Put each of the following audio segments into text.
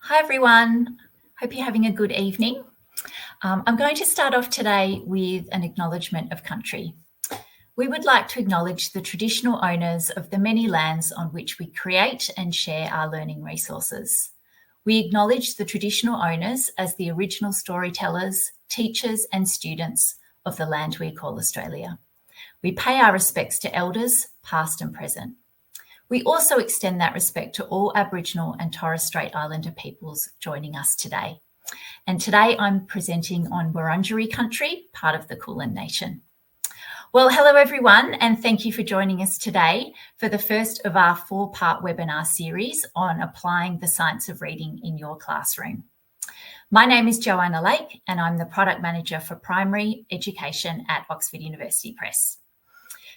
Hi everyone, hope you're having a good evening. I'm going to start off today with an acknowledgement of country. We would like to acknowledge the traditional owners of the many lands on which we create and share our learning resources. We acknowledge the traditional owners as the original storytellers, teachers and students of the land we call Australia. We pay our respects to elders, past and present. We also extend that respect to all Aboriginal and Torres Strait Islander peoples joining us today. And today I'm presenting on Wurundjeri country, part of the Kulin Nation. Well, hello everyone, and thank you for joining us today for the first of our 4-part webinar series on applying the science of reading in your classroom. My name is Joanna Lake, and I'm the Product Manager for Primary Education at Oxford University Press.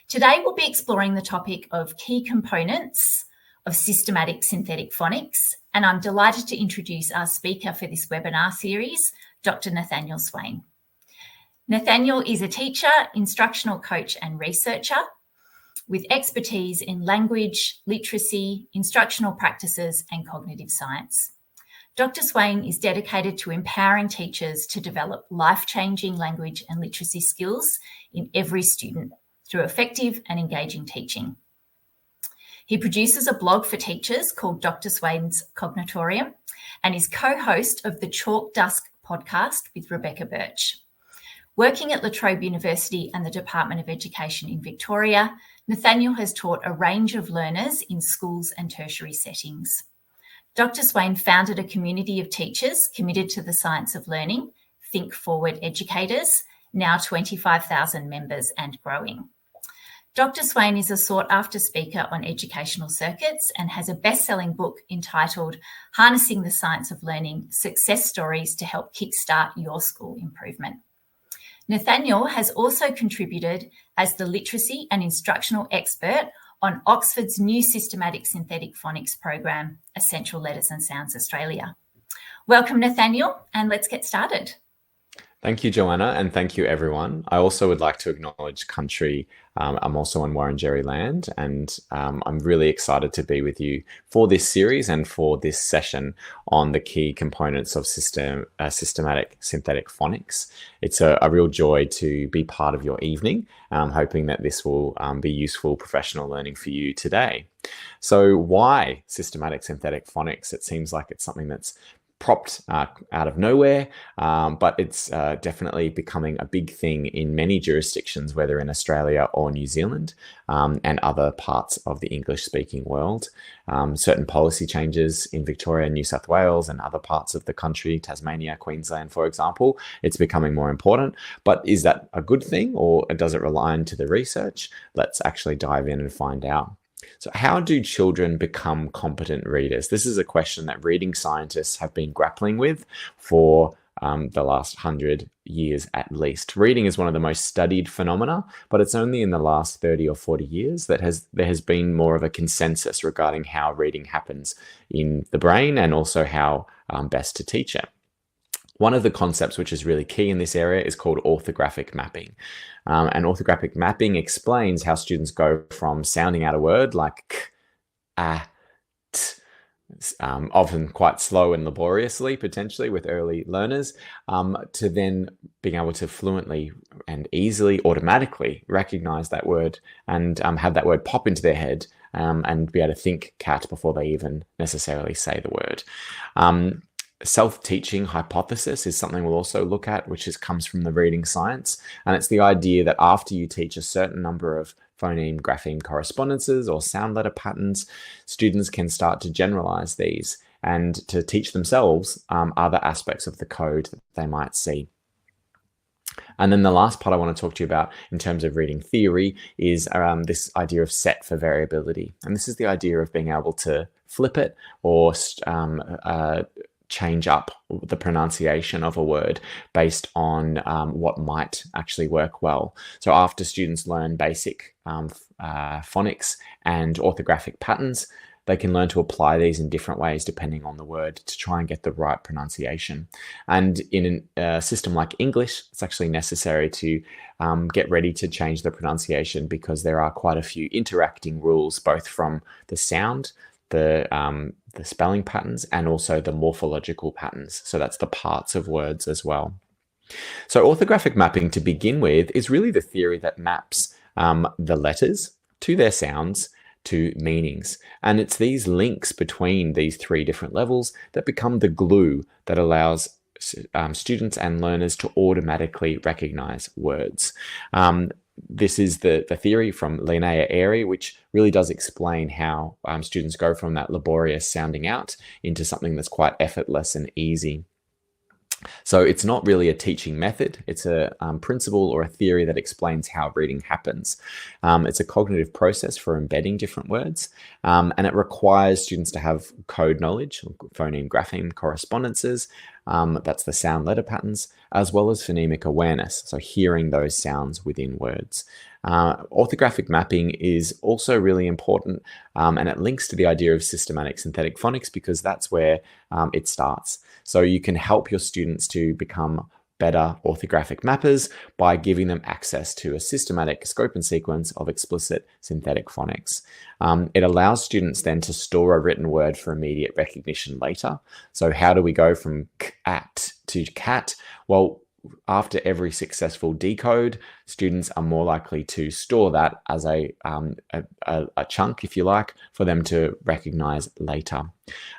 Today, we'll be exploring the topic of key components of systematic synthetic phonics, and I'm delighted to introduce our speaker for this webinar series, Dr. Nathaniel Swain. Nathaniel is a teacher, instructional coach and researcher with expertise in language, literacy, instructional practices and cognitive science. Dr. Swain is dedicated to empowering teachers to develop life-changing language and literacy skills in every student through effective and engaging teaching. He produces a blog for teachers called Dr. Swain's Cognitorium and is co-host of the Chalk Dusk podcast with Rebecca Birch. Working at La Trobe University and the Department of Education in Victoria, Nathaniel has taught a range of learners in schools and tertiary settings. Dr. Swain founded a community of teachers committed to the science of learning, Think Forward Educators, now 25,000 members and growing. Dr. Swain is a sought-after speaker on educational circuits and has a best-selling book entitled Harnessing the Science of Learning: Success Stories to Help Kickstart Your School Improvement. Nathaniel has also contributed as the literacy and instructional expert on Oxford's new systematic synthetic phonics program, Essential Letters and Sounds Australia. Welcome, Nathaniel, and let's get started. Thank you, Joanna, and thank you, everyone. I also would like to acknowledge country. I'm also on Wurundjeri land, and I'm really excited to be with you for this series and for this session on the key components of systematic synthetic phonics. It's a real joy to be part of your evening. I'm hoping that this will be useful professional learning for you today. So why systematic synthetic phonics? It seems like it's something that's propped out of nowhere, but it's definitely becoming a big thing in many jurisdictions, whether in Australia or New Zealand and other parts of the English-speaking world. Certain policy changes in Victoria, New South Wales and other parts of the country, Tasmania, Queensland, for example, it's becoming more important. But is that a good thing, or does it rely on the research? Let's actually dive in and find out. So how do children become competent readers? This is a question that reading scientists have been grappling with for the last 100 years at least. Reading is one of the most studied phenomena, but it's only in the last 30 or 40 years that there has been more of a consensus regarding how reading happens in the brain and also how best to teach it. One of the concepts which is really key in this area is called orthographic mapping. And orthographic mapping explains how students go from sounding out a word like k, a, t, often quite slow and laboriously, potentially with early learners, to then being able to fluently and easily, automatically recognize that word and have that word pop into their head and be able to think cat before they even necessarily say the word. Self-teaching hypothesis is something we'll also look at, which comes from the reading science. And it's the idea that after you teach a certain number of phoneme, grapheme correspondences or sound letter patterns, students can start to generalize these and to teach themselves other aspects of the code that they might see. And then the last part I want to talk to you about in terms of reading theory is this idea of set for variability. And this is the idea of being able to flip it or change up the pronunciation of a word based on what might actually work well. So after students learn basic phonics and orthographic patterns, they can learn to apply these in different ways depending on the word to try and get the right pronunciation. And in a system like English, it's actually necessary to get ready to change the pronunciation because there are quite a few interacting rules, both from the sound, the the spelling patterns and also the morphological patterns. So that's the parts of words as well. So orthographic mapping, to begin with, is really the theory that maps the letters to their sounds to meanings. And it's these links between these three different levels that become the glue that allows students and learners to automatically recognize words. This is the theory from Linnea Airy, which really does explain how students go from that laborious sounding out into something that's quite effortless and easy. So it's not really a teaching method. It's a principle or a theory that explains how reading happens. It's a cognitive process for embedding different words, and it requires students to have code knowledge, phoneme, grapheme correspondences. That's the sound letter patterns, as well as phonemic awareness, so hearing those sounds within words. Orthographic mapping is also really important, and it links to the idea of systematic synthetic phonics because that's where it starts. So you can help your students to become better orthographic mappers by giving them access to a systematic scope and sequence of explicit synthetic phonics. It allows students then to store a written word for immediate recognition later. So how do we go from cat to cat? Well, after every successful decode, students are more likely to store that as a chunk, if you like, for them to recognize later.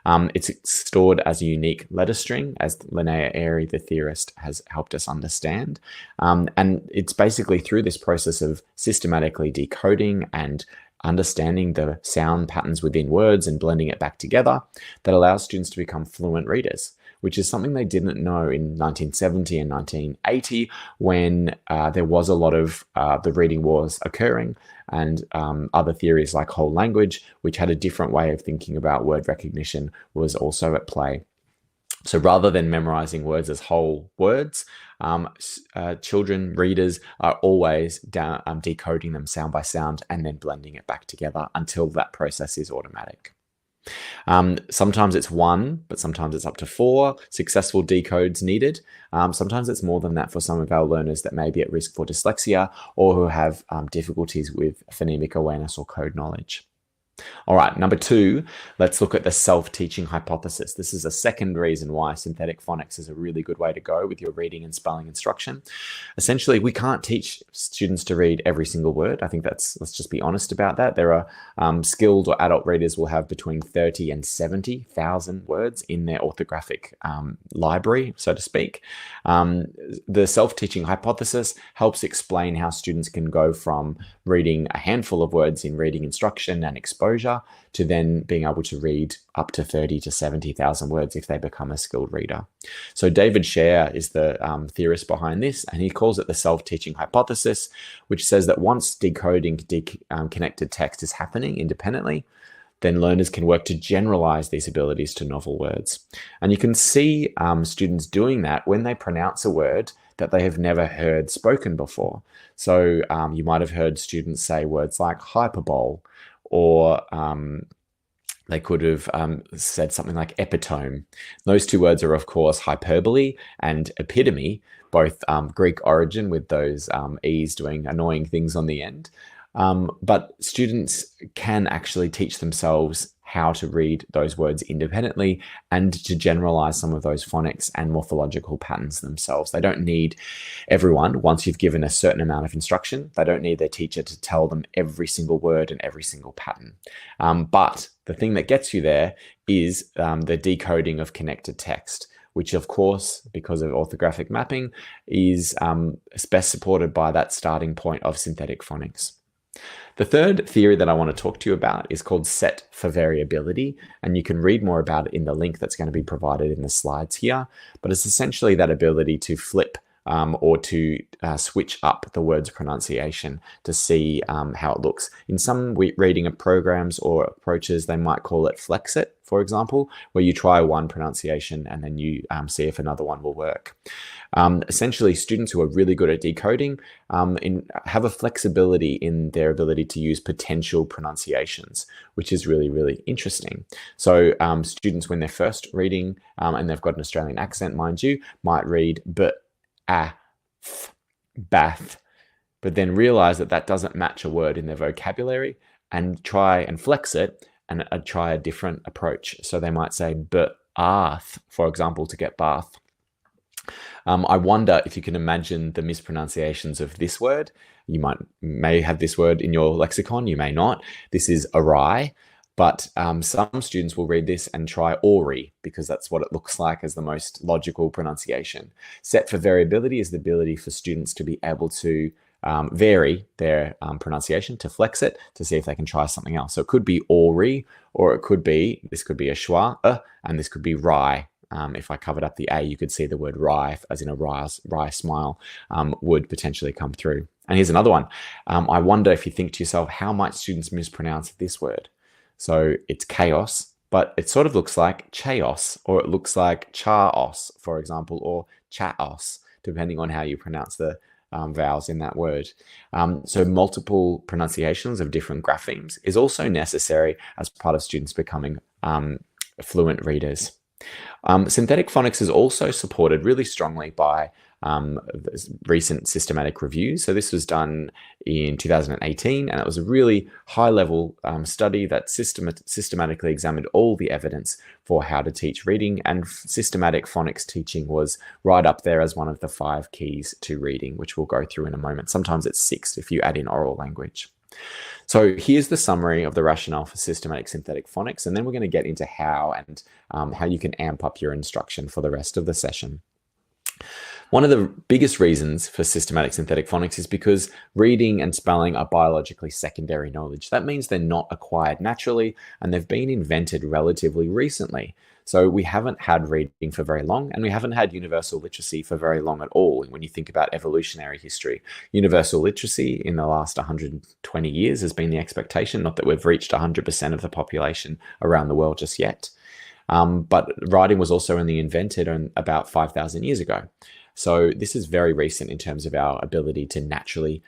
It's stored as a unique letter string, as Linnea Airy, the theorist, has helped us understand. And it's basically through this process of systematically decoding and understanding the sound patterns within words and blending it back together that allows students to become fluent readers, which is something they didn't know in 1970 and 1980 when there was a lot of the reading wars occurring and other theories like whole language, which had a different way of thinking about word recognition, was also at play. So rather than memorizing words as whole words, children, readers are always decoding them sound by sound and then blending it back together until that process is automatic. Sometimes it's one, but sometimes it's up to 4 successful decodes needed. Sometimes it's more than that for some of our learners that may be at risk for dyslexia or who have difficulties with phonemic awareness or code knowledge. All right, number 2, let's look at the self-teaching hypothesis. This is a second reason why synthetic phonics is a really good way to go with your reading and spelling instruction. Essentially, we can't teach students to read every single word. I think let's just be honest about that. There are skilled or adult readers will have between 30 and 70,000 words in their orthographic library, so to speak. The self-teaching hypothesis helps explain how students can go from reading a handful of words in reading instruction and exposure to then being able to read up to 30 to 70,000 words if they become a skilled reader. So David Scher is the theorist behind this, and he calls it the self-teaching hypothesis, which says that once decoding connected text is happening independently, then learners can work to generalize these abilities to novel words. And you can see students doing that when they pronounce a word that they have never heard spoken before. So you might have heard students say words like hyperbole, or they could have said something like epitome. Those two words are, of course, hyperbole and epitome, both Greek origin with those E's doing annoying things on the end. But students can actually teach themselves how to read those words independently and to generalize some of those phonics and morphological patterns themselves. They don't need everyone, once you've given a certain amount of instruction, they don't need their teacher to tell them every single word and every single pattern. But the thing that gets you there is the decoding of connected text, which of course, because of orthographic mapping, is best supported by that starting point of synthetic phonics. The third theory that I want to talk to you about is called set for variability, and you can read more about it in the link that's going to be provided in the slides here, but it's essentially that ability to flip or to switch up the word's pronunciation to see how it looks. In some reading programs or approaches, they might call it flex it, for example, where you try one pronunciation and then you see if another one will work. Essentially, students who are really good at decoding have a flexibility in their ability to use potential pronunciations, which is really, really interesting. So students, when they're first reading, and they've got an Australian accent, mind you, might read bath, but then realize that that doesn't match a word in their vocabulary and try and flex it and try a different approach. So they might say bath, for example, to get bath. I wonder if you can imagine the mispronunciations of this word. You may have this word in your lexicon, you may not. This is awry, but some students will read this and try ori because that's what it looks like as the most logical pronunciation. Set for variability is the ability for students to be able to vary their pronunciation, to flex it, to see if they can try something else. So it could be ori, or it could be, this could be a schwa, and this could be rye. If I covered up the A, you could see the word rye, as in a wry smile, would potentially come through. And here's another one. I wonder if you think to yourself, how might students mispronounce this word? So it's chaos, but it sort of looks like chaos, or it looks like chaos, for example, or chaos, depending on how you pronounce the vowels in that word. So multiple pronunciations of different graphemes is also necessary as part of students becoming fluent readers. Synthetic phonics is also supported really strongly by recent systematic reviews. So this was done in 2018, and it was a really high-level study that systematically examined all the evidence for how to teach reading, and systematic phonics teaching was right up there as one of the 5 keys to reading, which we'll go through in a moment. Sometimes it's 6 if you add in oral language. So here's the summary of the rationale for systematic synthetic phonics, and then we're going to get into how and how you can amp up your instruction for the rest of the session. One of the biggest reasons for systematic synthetic phonics is because reading and spelling are biologically secondary knowledge. That means they're not acquired naturally, and they've been invented relatively recently. So we haven't had reading for very long, and we haven't had universal literacy for very long at all. When you think about evolutionary history, universal literacy in the last 120 years has been the expectation, not that we've reached 100% of the population around the world just yet. But writing was also only invented about 5,000 years ago. So this is very recent in terms of our ability to naturally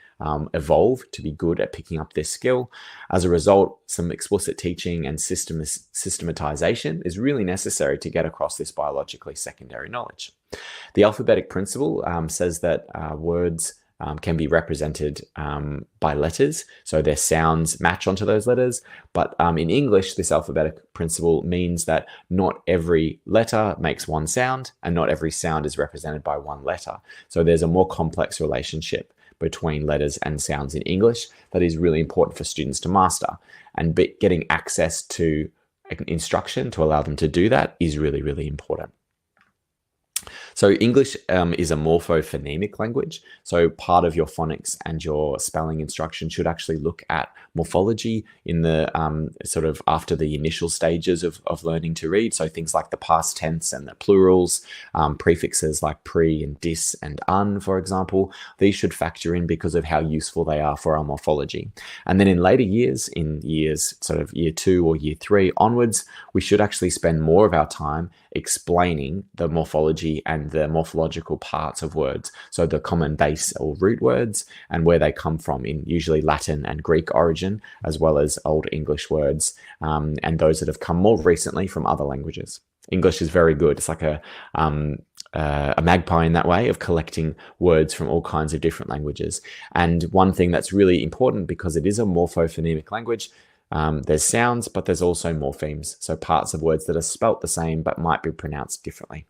evolve to be good at picking up this skill. As a result, some explicit teaching and systematization is really necessary to get across this biologically secondary knowledge. The alphabetic principle says that words can be represented by letters, so their sounds match onto those letters. But in English, this alphabetic principle means that not every letter makes one sound, and not every sound is represented by one letter. So there's a more complex relationship between letters and sounds in English that is really important for students to master. And getting access to instruction to allow them to do that is really, really important. So English is a morphophonemic language. So part of your phonics and your spelling instruction should actually look at morphology in the sort of after the initial stages of learning to read. So things like the past tense and the plurals, prefixes like pre and dis and un, for example. These should factor in because of how useful they are for our morphology. And then in later years, in years sort of year 2 or year 3 onwards, we should actually spend more of our time explaining the morphology and the morphological parts of words. So the common base or root words and where they come from in usually Latin and Greek origin, as well as Old English words, and those that have come more recently from other languages. English is very good. It's like a magpie in that way of collecting words from all kinds of different languages. And one thing that's really important, because it is a morphophonemic language, there's sounds, but there's also morphemes. So parts of words that are spelt the same, but might be pronounced differently.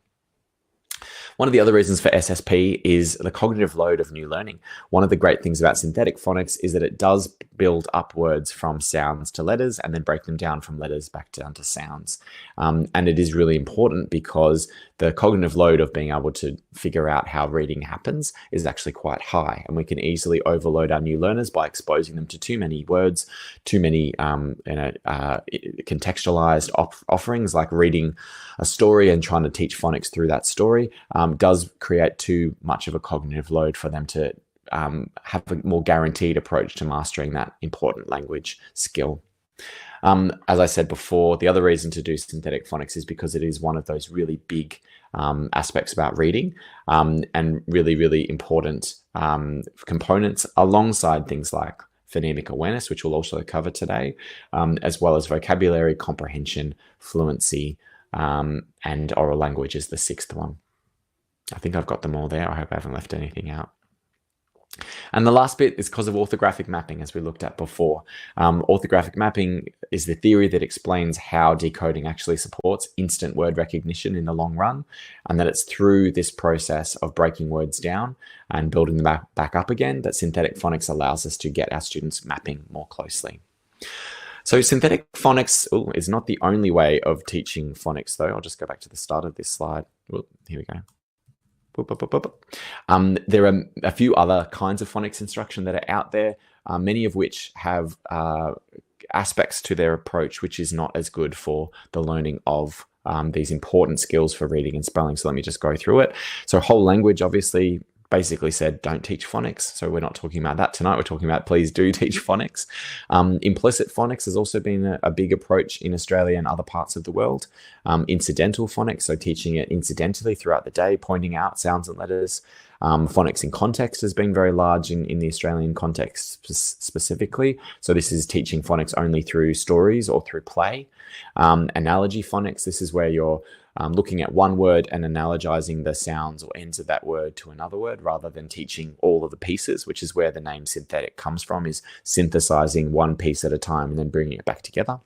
One of the other reasons for SSP is the cognitive load of new learning. One of the great things about synthetic phonics is that it does build up words from sounds to letters and then break them down from letters back down to sounds. And it is really important because the cognitive load of being able to figure out how reading happens is actually quite high. And we can easily overload our new learners by exposing them to too many words, too many contextualized offerings, like reading a story and trying to teach phonics through that story does create too much of a cognitive load for them to have a more guaranteed approach to mastering that important language skill. As I said before, the other reason to do synthetic phonics is because it is one of those really big aspects about reading and really, really important components alongside things like phonemic awareness, which we'll also cover today, as well as vocabulary, comprehension, fluency, and oral language is the 6th one. I think I've got them all there. I hope I haven't left anything out. And the last bit is because of orthographic mapping, as we looked at before. Orthographic mapping is the theory that explains how decoding actually supports instant word recognition in the long run, and that it's through this process of breaking words down and building them back up again that synthetic phonics allows us to get our students mapping more closely. So synthetic phonics is not the only way of teaching phonics, though. I'll just go back to the start of this slide. Here we go. There are a few other kinds of phonics instruction that are out there, many of which have aspects to their approach which is not as good for the learning of these important skills for reading and spelling. So let me just go through it. So whole language obviously basically said don't teach phonics. So we're not talking about that tonight. We're talking about please do teach phonics. Implicit phonics has also been a big approach in Australia and other parts of the world. Incidental phonics, so teaching it incidentally throughout the day, pointing out sounds and letters. Phonics in context has been very large in the Australian context specifically. So this is teaching phonics only through stories or through play. Analogy phonics, this is where you're looking at one word and analogizing the sounds or ends of that word to another word rather than teaching all of the pieces, which is where the name synthetic comes from, is synthesizing one piece at a time and then bringing it back together.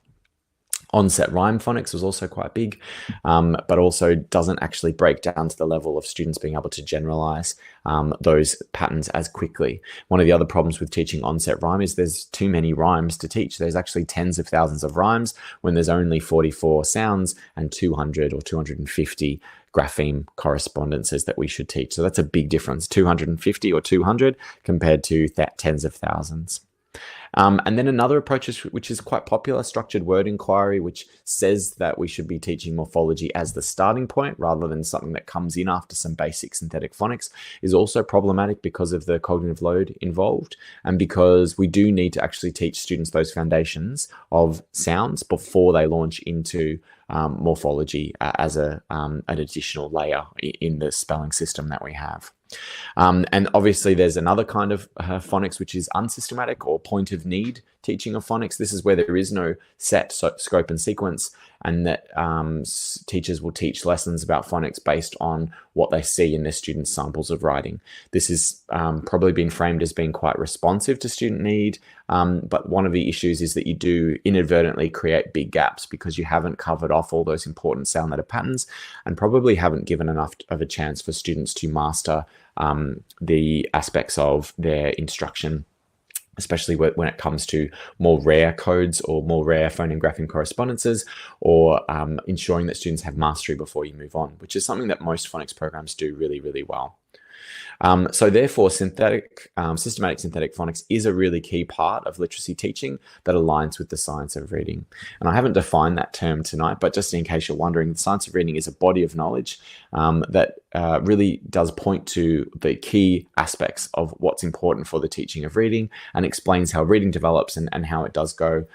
Onset rhyme phonics was also quite big, but also doesn't actually break down to the level of students being able to generalize those patterns as quickly. One of the other problems with teaching onset rhyme is there's too many rhymes to teach. There's actually tens of thousands of rhymes when there's only 44 sounds and 200 or 250 grapheme correspondences that we should teach. So that's a big difference, 250 or 200 compared to tens of thousands. And then another approach which is quite popular, structured word inquiry, which says that we should be teaching morphology as the starting point rather than something that comes in after some basic synthetic phonics, is also problematic because of the cognitive load involved and because we do need to actually teach students those foundations of sounds before they launch into morphology as an additional layer in the spelling system that we have. And obviously there's another kind of phonics which is unsystematic or point of need teaching of phonics. This is where there is no set scope and sequence, and that teachers will teach lessons about phonics based on what they see in their students' samples of writing. This is probably been framed as being quite responsive to student need, but one of the issues is that you do inadvertently create big gaps because you haven't covered off all those important sound letter patterns and probably haven't given enough of a chance for students to master the aspects of their instruction, especially when it comes to more rare codes or more rare phoneme grapheme correspondences, or ensuring that students have mastery before you move on, which is something that most phonics programs do really, really well. So therefore, systematic synthetic phonics is a really key part of literacy teaching that aligns with the science of reading. And I haven't defined that term tonight, but just in case you're wondering, the science of reading is a body of knowledge that really does point to the key aspects of what's important for the teaching of reading and explains how reading develops and how it does go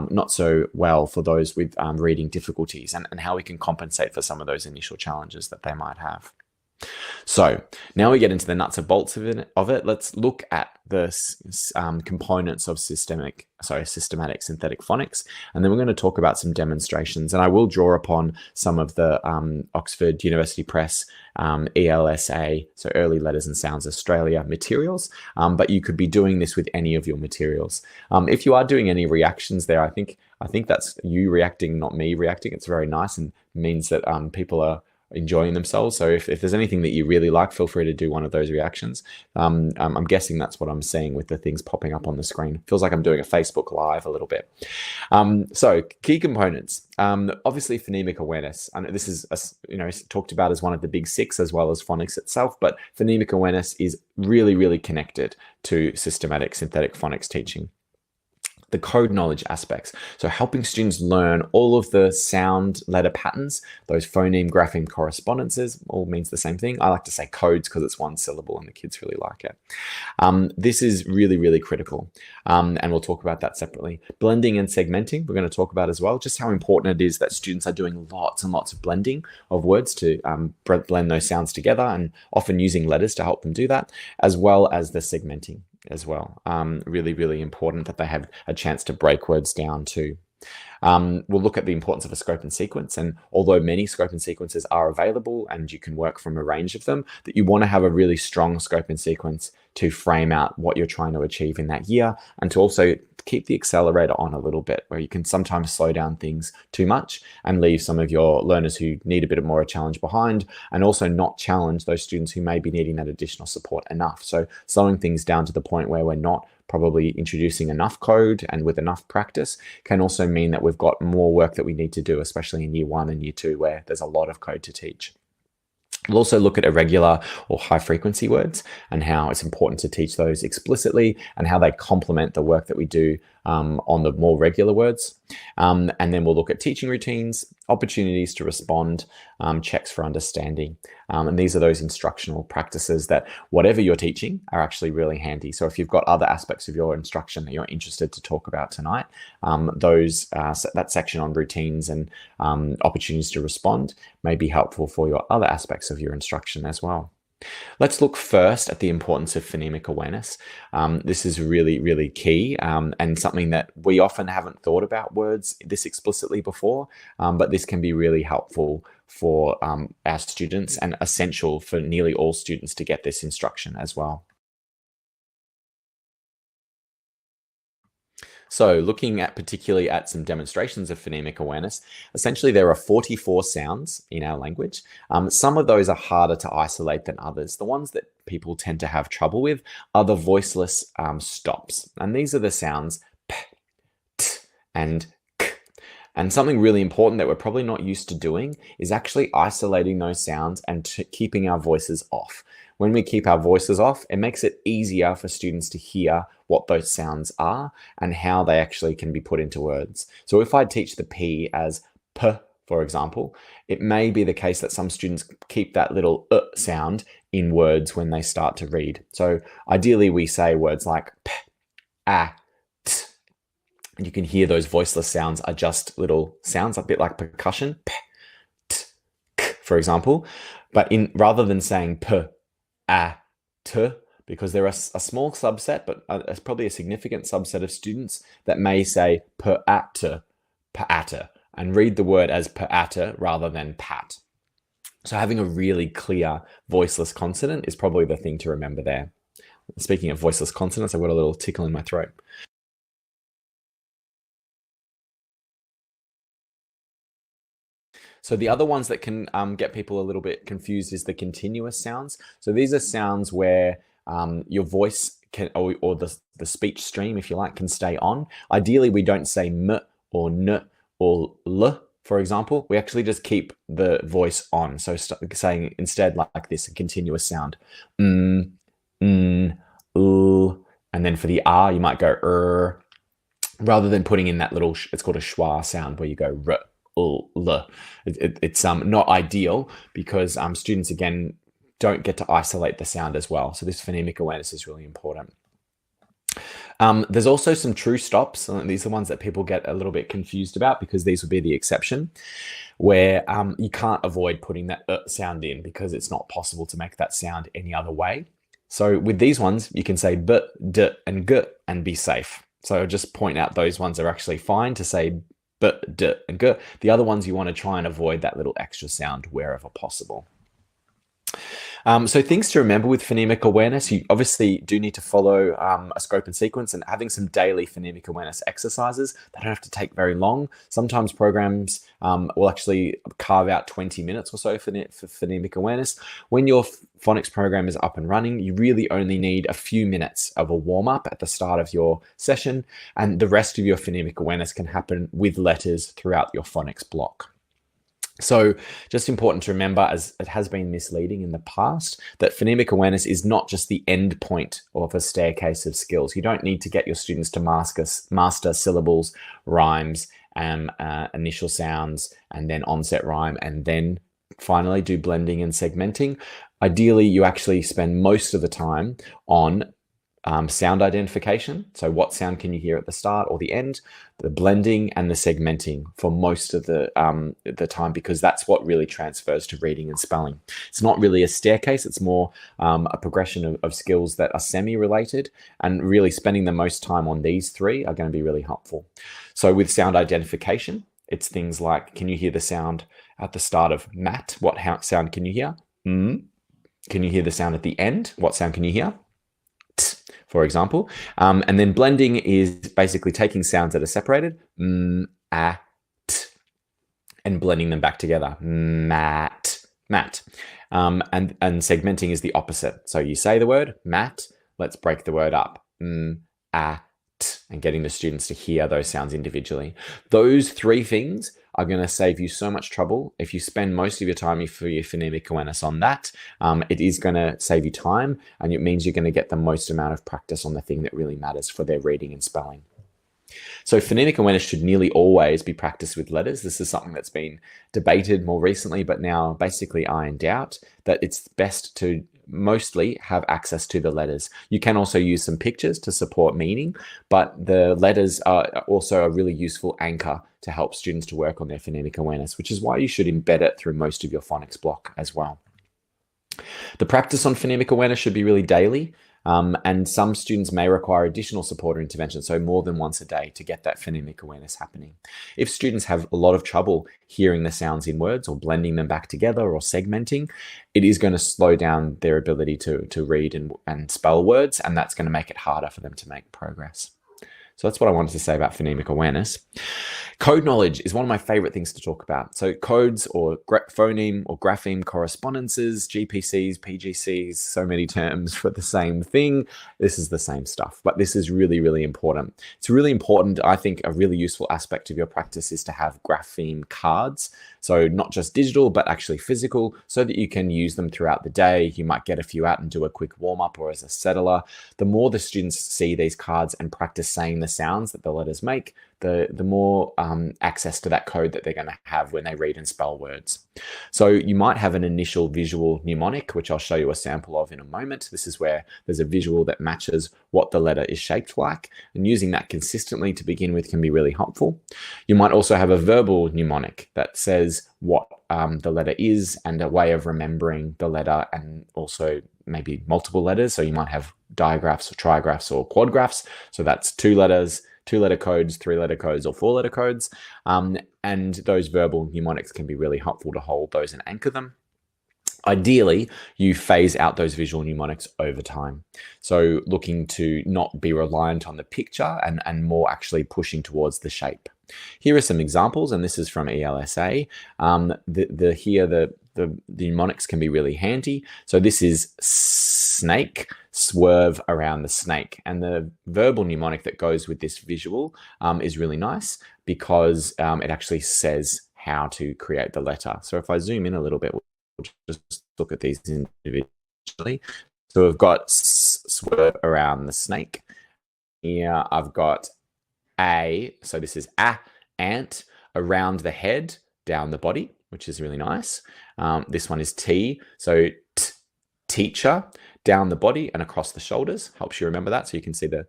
not so well for those with reading difficulties and how we can compensate for some of those initial challenges that they might have. So now we get into the nuts and bolts of it. Let's look at the components of systematic synthetic phonics, and then we're going to talk about some demonstrations. And I will draw upon some of the Oxford University Press ELSA, so Early Letters and Sounds Australia materials, but you could be doing this with any of your materials. If you are doing any reactions there, I think that's you reacting, not me reacting. It's very nice and means that people are enjoying themselves. So if there's anything that you really like, feel free to do one of those reactions. I'm guessing that's what I'm seeing with the things popping up on the screen. Feels like I'm doing a Facebook Live a little bit. So key components, obviously phonemic awareness. And this is talked about as one of the big six as well as phonics itself, but phonemic awareness is really, really connected to systematic synthetic phonics teaching. The code knowledge aspects, so helping students learn all of the sound letter patterns, those phoneme grapheme correspondences, all means the same thing. I like to say codes because it's one syllable and the kids really like it. This is really, really critical, and we'll talk about that separately. Blending and segmenting, we're going to talk about as well, just how important it is that students are doing lots and lots of blending of words to blend those sounds together, and often using letters to help them do that, as well as the segmenting as well. Really, really important that they have a chance to break words down too. We'll look at the importance of a scope and sequence, and although many scope and sequences are available and you can work from a range of them, that you want to have a really strong scope and sequence to frame out what you're trying to achieve in that year, and to also keep the accelerator on a little bit, where you can sometimes slow down things too much and leave some of your learners who need a bit more a challenge behind, and also not challenge those students who may be needing that additional support enough. So slowing things down to the point where we're not probably introducing enough code and with enough practice can also mean that we've got more work that we need to do, especially in year 1 and year 2, where there's a lot of code to teach. We'll also look at irregular or high frequency words and how it's important to teach those explicitly and how they complement the work that we do on the more regular words. And then we'll look at teaching routines, opportunities to respond, checks for understanding. And these are those instructional practices that whatever you're teaching are actually really handy. So if you've got other aspects of your instruction that you're interested to talk about tonight, that section on routines and opportunities to respond may be helpful for your other aspects of your instruction as well. Let's look first at the importance of phonemic awareness. This is really, really key and something that we often haven't thought about words this explicitly before, but this can be really helpful for our students and essential for nearly all students to get this instruction as well. So looking at particularly at some demonstrations of phonemic awareness, essentially there are 44 sounds in our language. Some of those are harder to isolate than others. The ones that people tend to have trouble with are the voiceless stops. And these are the sounds p, t, and k. And something really important that we're probably not used to doing is actually isolating those sounds and keeping our voices off. When we keep our voices off, it makes it easier for students to hear what those sounds are and how they actually can be put into words. So if I teach the P as P, for example, it may be the case that some students keep that little sound in words when they start to read. So ideally we say words like P, A, T, and you can hear those voiceless sounds are just little sounds, a bit like percussion, P, T, K, for example. But rather than saying P, A, T, because there are a small subset, but it's probably a significant subset of students that may say per-atta, and read the word as per-atta rather than pat. So having a really clear voiceless consonant is probably the thing to remember there. Speaking of voiceless consonants, I've got a little tickle in my throat. So the other ones that can get people a little bit confused is the continuous sounds. So these are sounds where your voice can, or the speech stream, if you like, can stay on. Ideally, we don't say m or n or l, for example. We actually just keep the voice on. So saying instead like this, a continuous sound. N, l, and then for the R, you might go rather than putting in that little, it's called a schwa sound where you go r. It's not ideal because students, again, don't get to isolate the sound as well. So this phonemic awareness is really important. There's also some true stops. These are ones that people get a little bit confused about because these would be the exception, where you can't avoid putting that sound in because it's not possible to make that sound any other way. So with these ones, you can say b, d, and g and be safe. So just point out those ones are actually fine to say b, d, and g. The other ones you want to try and avoid that little extra sound wherever possible. So things to remember with phonemic awareness, you obviously do need to follow a scope and sequence, and having some daily phonemic awareness exercises. They don't have to take very long. Sometimes programs will actually carve out 20 minutes or so for phonemic awareness. When your phonics program is up and running, you really only need a few minutes of a warm-up at the start of your session, and the rest of your phonemic awareness can happen with letters throughout your phonics block. So just important to remember, as it has been misleading in the past, that phonemic awareness is not just the end point of a staircase of skills. You don't need to get your students to master syllables, rhymes, initial sounds, and then onset rhyme, and then finally do blending and segmenting. Ideally, you actually spend most of the time on sound identification. So what sound can you hear at the start or the end? The blending and the segmenting for most of the time, because that's what really transfers to reading and spelling. It's not really a staircase. It's more a progression of skills that are semi-related, and really spending the most time on these three are going to be really helpful. So with sound identification, it's things like, can you hear the sound at the start of mat? What sound can you hear? Mm. Can you hear the sound at the end? What sound can you hear? For example. And then blending is basically taking sounds that are separated, and blending them back together, mat. And segmenting is the opposite. So you say the word mat, let's break the word up, and getting the students to hear those sounds individually. Those three things are going to save you so much trouble. If you spend most of your time for your phonemic awareness on that, it is going to save you time, and it means you're going to get the most amount of practice on the thing that really matters for their reading and spelling. So phonemic awareness should nearly always be practiced with letters. This is something that's been debated more recently, but now basically ironed out, that it's best to mostly have access to the letters. You can also use some pictures to support meaning, but the letters are also a really useful anchor to help students to work on their phonemic awareness, which is why you should embed it through most of your phonics block as well. The practice on phonemic awareness should be really daily. And some students may require additional support or intervention, so more than once a day, to get that phonemic awareness happening. If students have a lot of trouble hearing the sounds in words or blending them back together or segmenting, it is going to slow down their ability to read and spell words, and that's going to make it harder for them to make progress. So that's what I wanted to say about phonemic awareness. Code knowledge is one of my favorite things to talk about. So codes or phoneme or grapheme correspondences, GPCs, PGCs, so many terms for the same thing. This is the same stuff, but this is really, really important. It's really important. I think a really useful aspect of your practice is to have grapheme cards. So not just digital, but actually physical, so that you can use them throughout the day. You might get a few out and do a quick warm up or as a settler. The more the students see these cards and practice saying the sounds that the letters make, the more access to that code that they're going to have when they read and spell words. So you might have an initial visual mnemonic, which I'll show you a sample of in a moment. This is where there's a visual that matches what the letter is shaped like, and using that consistently to begin with can be really helpful. You might also have a verbal mnemonic that says what the letter is and a way of remembering the letter, and also maybe multiple letters. So you might have digraphs or trigraphs or quadgraphs. So that's two letter codes, three letter codes, or four letter codes. And those verbal mnemonics can be really helpful to hold those and anchor them. Ideally, you phase out those visual mnemonics over time. So looking to not be reliant on the picture and more actually pushing towards the shape. Here are some examples, and this is from ELSA. The mnemonics can be really handy. So this is snake, swerve around the snake. And the verbal mnemonic that goes with this visual is really nice, because it actually says how to create the letter. So if I zoom in a little bit, we'll just look at these individually. So we've got swerve around the snake. Here I've got so this is ant, around the head, down the body, which is really nice. This one is T, so teacher, down the body and across the shoulders. Helps you remember that, so you can see the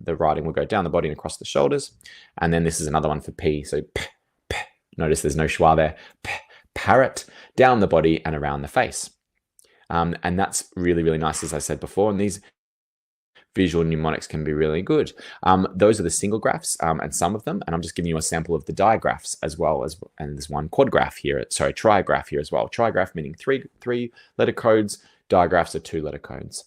writing will go down the body and across the shoulders. And then this is another one for P, so notice there's no schwa there. Parrot, down the body and around the face. And that's really, really nice, as I said before. And these visual mnemonics can be really good. Those are the single graphs, and some of them, and I'm just giving you a sample of the digraphs as well as, and there's one trigraph here as well. Trigraph meaning three letter codes, digraphs are 2 letter codes.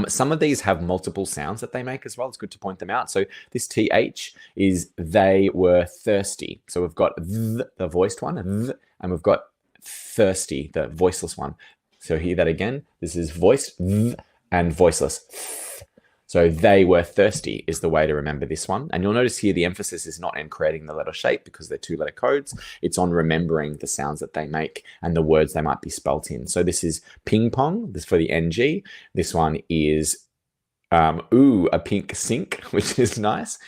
Some of these have multiple sounds that they make as well. It's good to point them out. So this TH is they were thirsty. So we've got the voiced one, and we've got thirsty, the voiceless one. So hear that again. This is voiced and voiceless. So they were thirsty is the way to remember this one. And you'll notice here the emphasis is not in creating the letter shape, because they're 2 letter codes. It's on remembering the sounds that they make and the words they might be spelt in. So this is ping pong, this for the NG. This one is a pink sink, which is nice.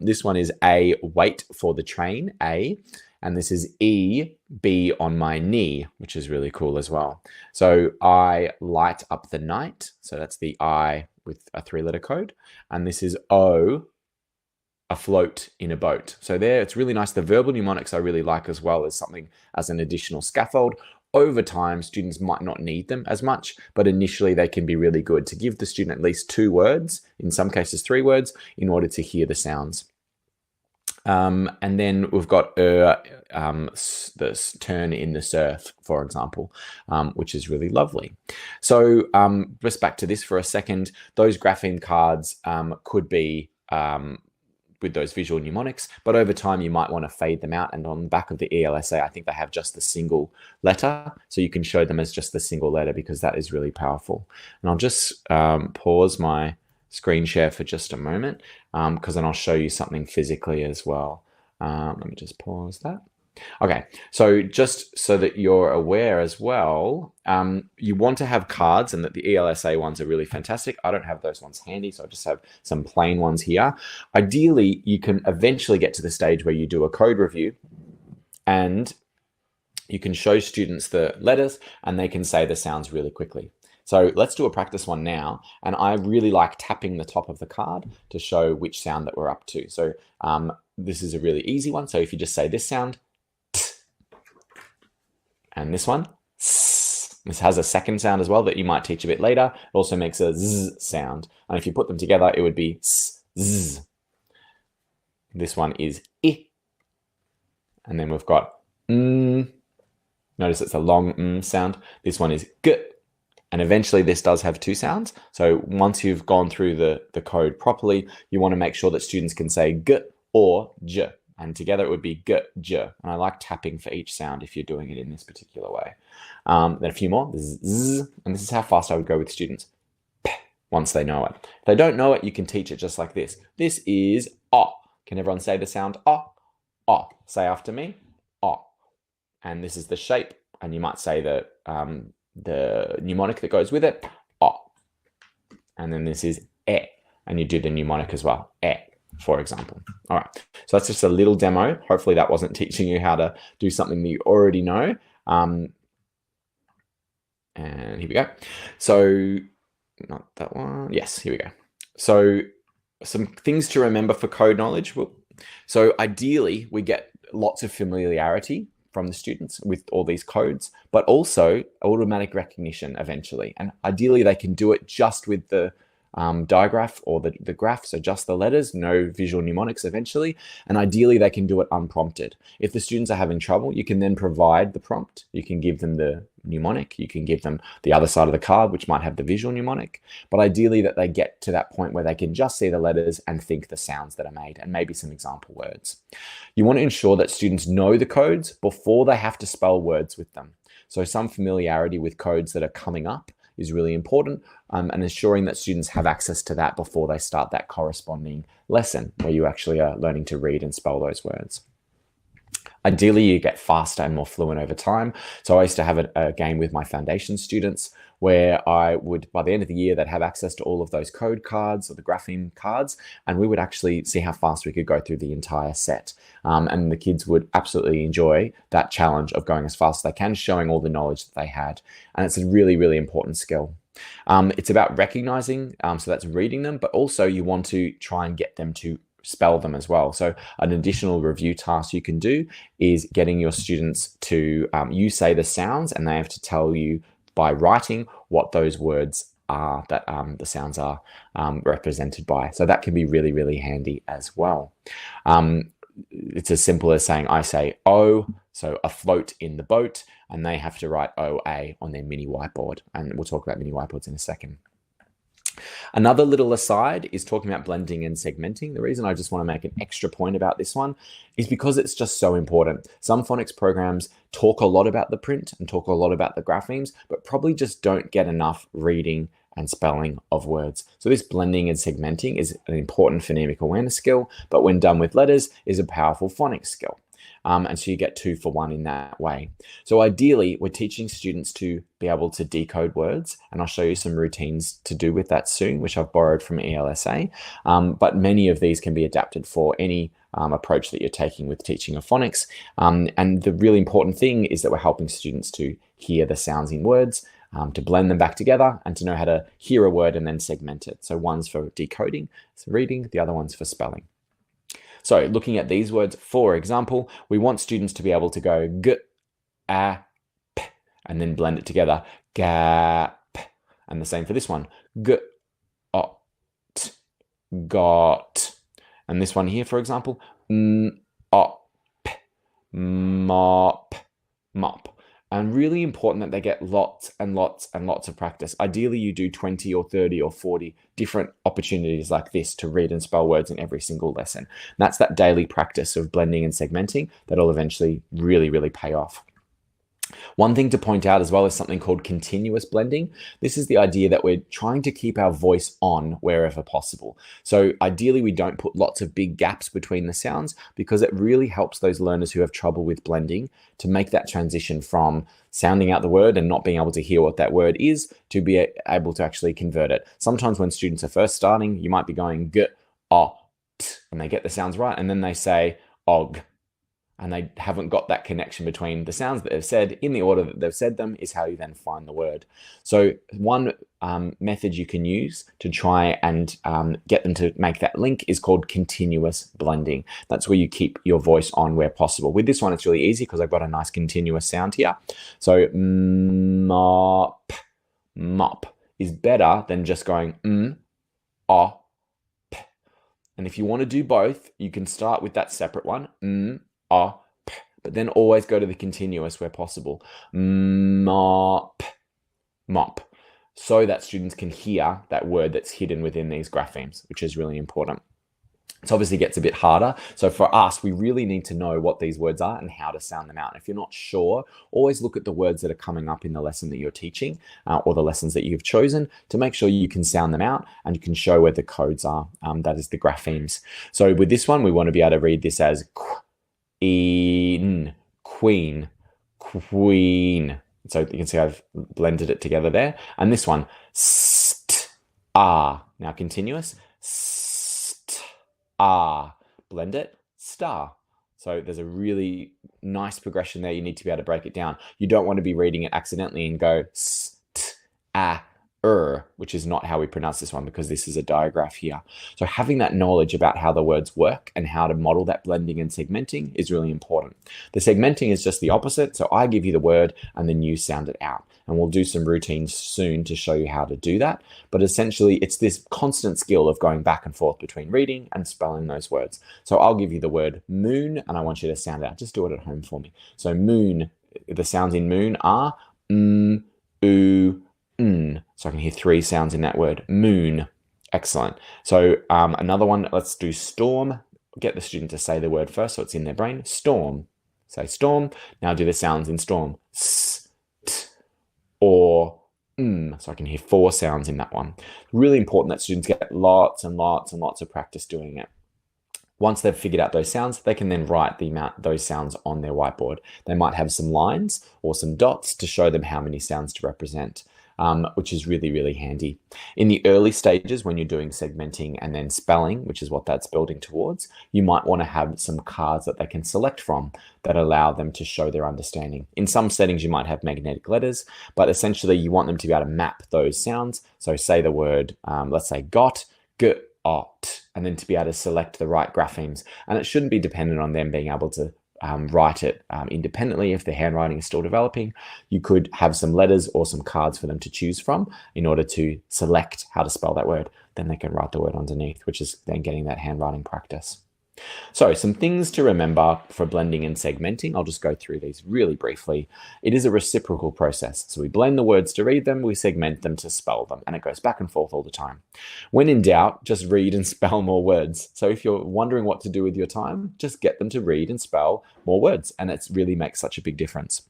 This one is a wait for the train, a. And this is E, B on my knee, which is really cool as well. So I light up the night. So that's the I with a 3-letter code. And this is O, afloat in a boat. So there, it's really nice. The verbal mnemonics I really like as well as something as an additional scaffold. Over time, students might not need them as much, but initially they can be really good to give the student at least 2 words, in some cases 3 words, in order to hear the sounds. And then we've got the turn in the surf, for example, which is really lovely. So just back to this for a second, those grapheme cards could be with those visual mnemonics, but over time you might want to fade them out. And on the back of the ELSA, I think they have just the single letter, so you can show them as just the single letter because that is really powerful. And I'll just pause my screen share for just a moment because then I'll show you something physically as well. Let me just pause that. Okay, so just so that you're aware as well, you want to have cards, and that the ELSA ones are really fantastic. I don't have those ones handy, so I just have some plain ones here. Ideally, you can eventually get to the stage where you do a code review and you can show students the letters and they can say the sounds really quickly. So let's do a practice one now. And I really like tapping the top of the card to show which sound that we're up to. So this is a really easy one. So if you just say this sound, and this one, this has a second sound as well that you might teach a bit later. It also makes a z sound. And if you put them together, it would be z. This one is I. And then we've got Notice it's a long sound. This one is g. And eventually this does have 2 sounds. So once you've gone through the code properly, you want to make sure that students can say g or j. And together it would be g, j. And I like tapping for each sound if you're doing it in this particular way. Then a few more. This is z, and this is how fast I would go with students once they know it. If they don't know it, you can teach it just like this. This is o. Can everyone say the sound o? O. Say after me, o. And this is the shape. And you might say the mnemonic that goes with it, o. And then this is e. And you do the mnemonic as well, e, for example. All right, so that's just a little demo. Hopefully that wasn't teaching you how to do something that you already know. And here we go. So not that one. Yes, here we go. So some things to remember for code knowledge. So ideally we get lots of familiarity from the students with all these codes, but also automatic recognition eventually. And ideally they can do it just with the digraph or the graph, so just the letters, no visual mnemonics eventually, and ideally they can do it unprompted. If the students are having trouble, you can then provide the prompt, you can give them the mnemonic, you can give them the other side of the card which might have the visual mnemonic, but ideally that they get to that point where they can just see the letters and think the sounds that are made and maybe some example words. You want to ensure that students know the codes before they have to spell words with them. So some familiarity with codes that are coming up is really important, and ensuring that students have access to that before they start that corresponding lesson where you actually are learning to read and spell those words. Ideally, you get faster and more fluent over time. So I used to have a game with my foundation students where I would, by the end of the year, they'd have access to all of those code cards or the grapheme cards, and we would actually see how fast we could go through the entire set. And the kids would absolutely enjoy that challenge of going as fast as they can, showing all the knowledge that they had. And it's a really, really important skill. It's about recognizing, so that's reading them, but also you want to try and get them to spell them as well. So an additional review task you can do is getting your students to, you say the sounds and they have to tell you by writing what those words are that the sounds are represented by. So that can be really, really handy as well. It's as simple as saying, I say O, so afloat in the boat, and they have to write OA on their mini whiteboard. And we'll talk about mini whiteboards in a second. Another little aside is talking about blending and segmenting. The reason I just want to make an extra point about this one is because it's just so important. Some phonics programs talk a lot about the print and talk a lot about the graphemes, but probably just don't get enough reading and spelling of words. So this blending and segmenting is an important phonemic awareness skill, but when done with letters is a powerful phonics skill. And so you get 2 for 1 in that way. So ideally, we're teaching students to be able to decode words, and I'll show you some routines to do with that soon, which I've borrowed from ELSA. But many of these can be adapted for any approach that you're taking with teaching of phonics. And the really important thing is that we're helping students to hear the sounds in words, to blend them back together, and to know how to hear a word and then segment it. So one's for decoding, so reading, the other one's for spelling. So looking at these words, for example, we want students to be able to go g, a, p, and then blend it together, gap. And the same for this one, g, o, t, got. And this one here, for example, m, o, p, mop, mop. And really important that they get lots and lots and lots of practice. Ideally, you do 20 or 30 or 40 different opportunities like this to read and spell words in every single lesson. And that's that daily practice of blending and segmenting that'll eventually really, really pay off. One thing to point out as well is something called continuous blending. This is the idea that we're trying to keep our voice on wherever possible. So ideally, we don't put lots of big gaps between the sounds, because it really helps those learners who have trouble with blending to make that transition from sounding out the word and not being able to hear what that word is to be able to actually convert it. Sometimes when students are first starting, you might be going g, o, t, and they get the sounds right, and then they say og, and they haven't got that connection between the sounds that they've said in the order that they've said them is how you then find the word. So one method you can use to try and get them to make that link is called continuous blending. That's where you keep your voice on where possible. With this one, it's really easy because I've got a nice continuous sound here. So mop, mop is better than just going o, p. And if you want to do both, you can start with that separate one, o, p, but then always go to the continuous where possible. Mop, mop, so that students can hear that word that's hidden within these graphemes, which is really important. It obviously gets a bit harder. So for us, we really need to know what these words are and how to sound them out. And if you're not sure, always look at the words that are coming up in the lesson that you're teaching or the lessons that you've chosen to make sure you can sound them out and you can show where the codes are. That is the graphemes. So with this one, we want to be able to read this as in, queen, queen. So you can see I've blended it together there. And this one, st, ah. Now continuous, st, ah. Blend it, star. So there's a really nice progression there. You need to be able to break it down. You don't want to be reading it accidentally and go st, ah, which is not how we pronounce this one because this is a digraph here. So having that knowledge about how the words work and how to model that blending and segmenting is really important. The segmenting is just the opposite. So I give you the word and then you sound it out. And we'll do some routines soon to show you how to do that. But essentially, it's this constant skill of going back and forth between reading and spelling those words. So I'll give you the word moon and I want you to sound it out. Just do it at home for me. So moon, the sounds in moon are oo, so I can hear 3 sounds in that word. Moon. Excellent. So another one, let's do storm. Get the student to say the word first so it's in their brain. Storm. Say storm. Now do the sounds in storm. S, t, or so I can hear 4 sounds in that one. Really important that students get lots and lots and lots of practice doing it. Once they've figured out those sounds, they can then write those sounds on their whiteboard. They might have some lines or some dots to show them how many sounds to represent. Which is really, really handy. In the early stages, when you're doing segmenting and then spelling, which is what that's building towards, you might want to have some cards that they can select from that allow them to show their understanding. In some settings, you might have magnetic letters, but essentially you want them to be able to map those sounds. So say the word, let's say got, g, ot, and then to be able to select the right graphemes. And it shouldn't be dependent on them being able to write it independently. If their handwriting is still developing, you could have some letters or some cards for them to choose from in order to select how to spell that word. Then they can write the word underneath, which is then getting that handwriting practice. So some things to remember for blending and segmenting. I'll just go through these really briefly. It is a reciprocal process. So we blend the words to read them, we segment them to spell them, and it goes back and forth all the time. When in doubt, just read and spell more words. So if you're wondering what to do with your time, just get them to read and spell more words, and it really makes such a big difference.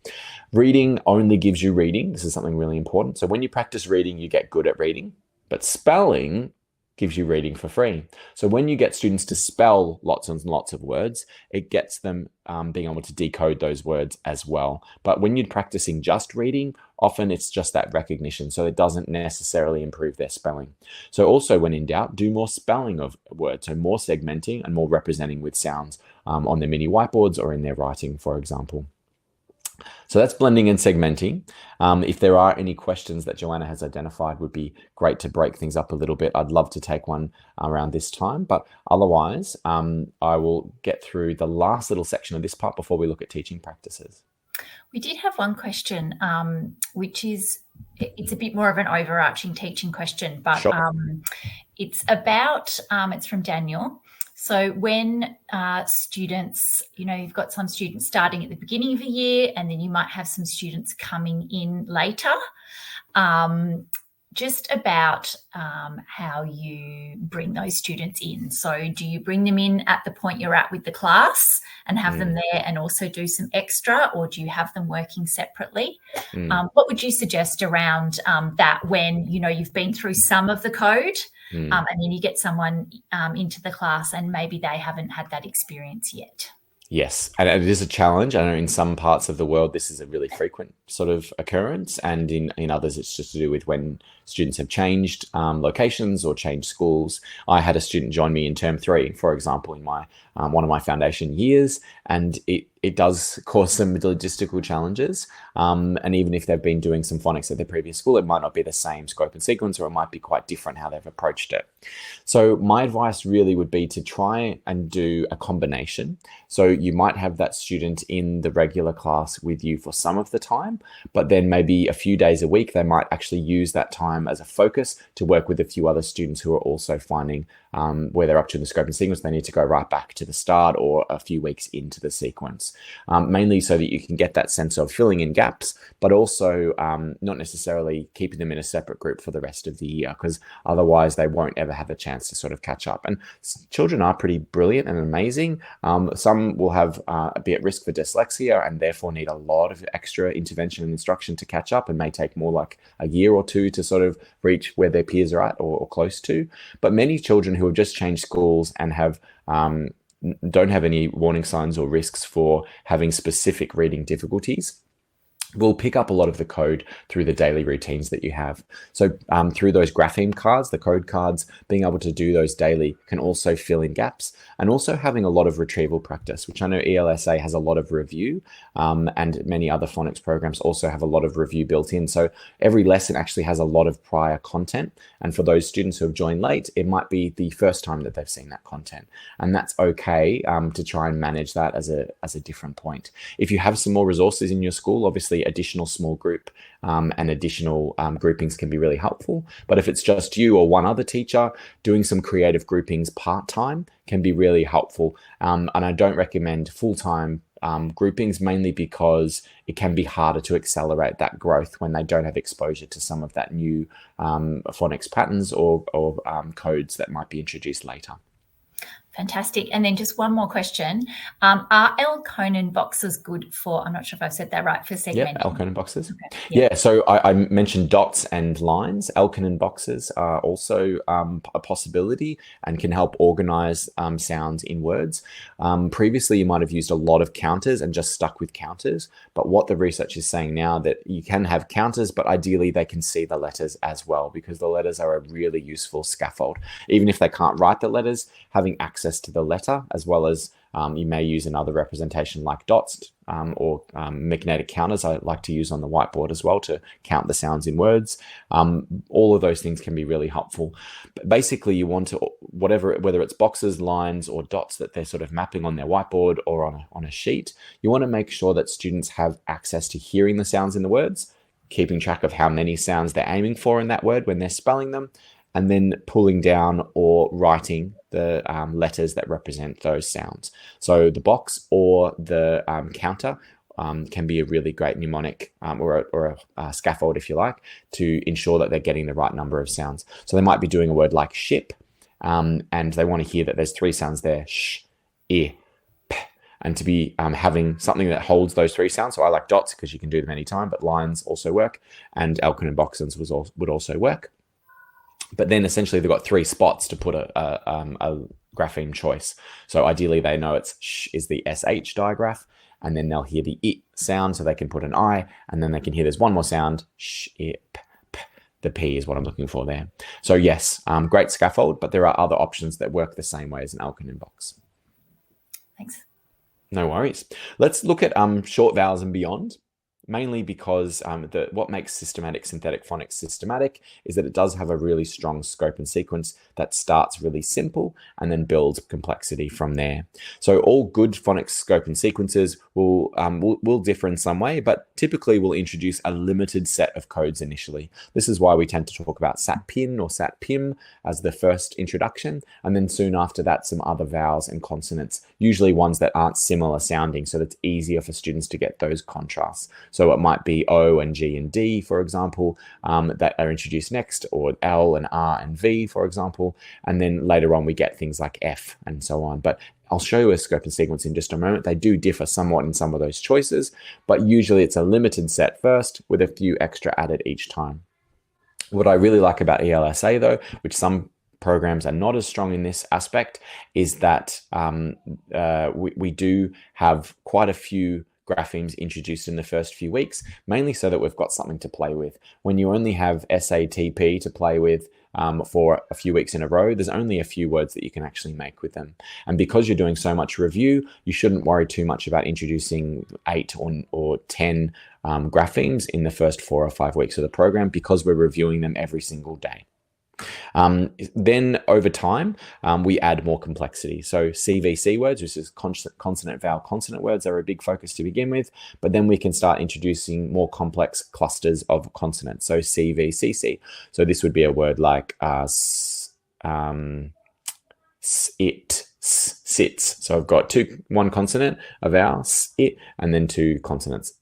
Reading only gives you reading. This is something really important. So when you practice reading, you get good at reading, but spelling gives you reading for free. So when you get students to spell lots and lots of words, it gets them being able to decode those words as well. But when you're practicing just reading, often it's just that recognition, so it doesn't necessarily improve their spelling. So also, when in doubt, do more spelling of words, so more segmenting and more representing with sounds on their mini whiteboards or in their writing, for example. So that's blending and segmenting. If there are any questions that Joanna has identified, would be great to break things up a little bit. I'd love to take one around this time, but otherwise, I will get through the last little section of this part before we look at teaching practices. We did have one question, which is, it's a bit more of an overarching teaching question, but Sure. it's about, it's from Daniel. So when students, you've got some students starting at the beginning of a year, and then you might have some students coming in later, just about how you bring those students in. So do you bring them in at the point you're at with the class and have them there and also do some extra, or do you have them working separately? What would you suggest around that when, you've been through some of the code and then you get someone into the class and maybe they haven't had that experience yet? Yes, and it is a challenge. I know in some parts of the world this is a really frequent sort of occurrence, and in others it's just to do with when students have changed locations or changed schools. I had a student join me in term 3, for example, in my one of my foundation years, and it does cause some logistical challenges. And even if they've been doing some phonics at their previous school, it might not be the same scope and sequence, or it might be quite different how they've approached it. So my advice really would be to try and do a combination. So you might have that student in the regular class with you for some of the time, but then maybe a few days a week, they might actually use that time as a focus to work with a few other students who are also finding where they're up to in the scope and sequence, they need to go right back to the start or a few weeks into the sequence, mainly so that you can get that sense of filling in gaps, but also not necessarily keeping them in a separate group for the rest of the year, because otherwise they won't ever have a chance to sort of catch up. And children are pretty brilliant and amazing. Some will have be at risk for dyslexia and therefore need a lot of extra intervention and instruction to catch up, and may take more like a year or two to sort of reach where their peers are at or close to. But many children who have just changed schools and have don't have any warning signs or risks for having specific reading difficulties will pick up a lot of the code through the daily routines that you have. So through those grapheme cards, the code cards, being able to do those daily can also fill in gaps, and also having a lot of retrieval practice, which I know ELSA has a lot of review, and many other phonics programs also have a lot of review built in. So every lesson actually has a lot of prior content. And for those students who have joined late, it might be the first time that they've seen that content. And that's okay to try and manage that as a different point. If you have some more resources in your school, obviously additional small group and additional groupings can be really helpful. But if it's just you or one other teacher, doing some creative groupings part-time can be really helpful. And I don't recommend full-time groupings, mainly because it can be harder to accelerate that growth when they don't have exposure to some of that new phonics patterns or codes that might be introduced later. Fantastic. And then just one more question. Are Elkonin boxes good for, I'm not sure if I've said that right, for segmenting? Yeah, Elkonin boxes. Okay. Yeah, so I mentioned dots and lines. Elkonin boxes are also a possibility and can help organize sounds in words. Previously, you might have used a lot of counters and just stuck with counters. But what the research is saying now, that you can have counters, but ideally they can see the letters as well, because the letters are a really useful scaffold. Even if they can't write the letters, having access to the letter, as well as you may use another representation like dots or magnetic counters I like to use on the whiteboard as well to count the sounds in words. All of those things can be really helpful. But basically, you want to, whether it's boxes, lines, or dots that they're sort of mapping on their whiteboard or on a sheet, you want to make sure that students have access to hearing the sounds in the words, keeping track of how many sounds they're aiming for in that word when they're spelling them, and then pulling down or writing the letters that represent those sounds. So the box or the counter can be a really great mnemonic or a scaffold, if you like, to ensure that they're getting the right number of sounds. So they might be doing a word like ship, and they want to hear that there's 3 sounds there, sh, I, p, and to be having something that holds those 3 sounds. So I like dots because you can do them anytime, but lines also work, and Elkonin boxes would also work. But then essentially they've got 3 spots to put a grapheme choice. So ideally they know it's sh is the SH digraph, and then they'll hear the I sound, so they can put an I, and then they can hear there's one more sound, sh, I, p, p. The P is what I'm looking for there. So yes, great scaffold, but there are other options that work the same way as an alkaline box. Thanks. No worries. Let's look at short vowels and beyond. Mainly because what makes systematic synthetic phonics systematic is that it does have a really strong scope and sequence that starts really simple and then builds complexity from there. So all good phonics scope and sequences will differ in some way, but typically will introduce a limited set of codes initially. This is why we tend to talk about SAT-PIN or SAT-PIM as the first introduction, and then soon after that some other vowels and consonants, usually ones that aren't similar sounding, so that it's easier for students to get those contrasts. So it might be O and G and D, for example, that are introduced next, or L and R and V, for example. And then later on, we get things like F and so on. But I'll show you a scope and sequence in just a moment. They do differ somewhat in some of those choices, but usually it's a limited set first with a few extra added each time. What I really like about ELSA, though, which some programs are not as strong in this aspect, is that we do have quite a few graphemes introduced in the first few weeks, mainly so that we've got something to play with. When you only have SATP to play with for a few weeks in a row, there's only a few words that you can actually make with them. And because you're doing so much review, you shouldn't worry too much about introducing 8 or 10 graphemes in the first 4 or 5 weeks of the program, because we're reviewing them every single day. Then over time, we add more complexity. So CVC words, which is consonant, vowel, consonant words, are a big focus to begin with, but then we can start introducing more complex clusters of consonants. So CVCC. So this would be a word like it, sits. So I've got one consonant, a vowel, it, and then 2 consonants,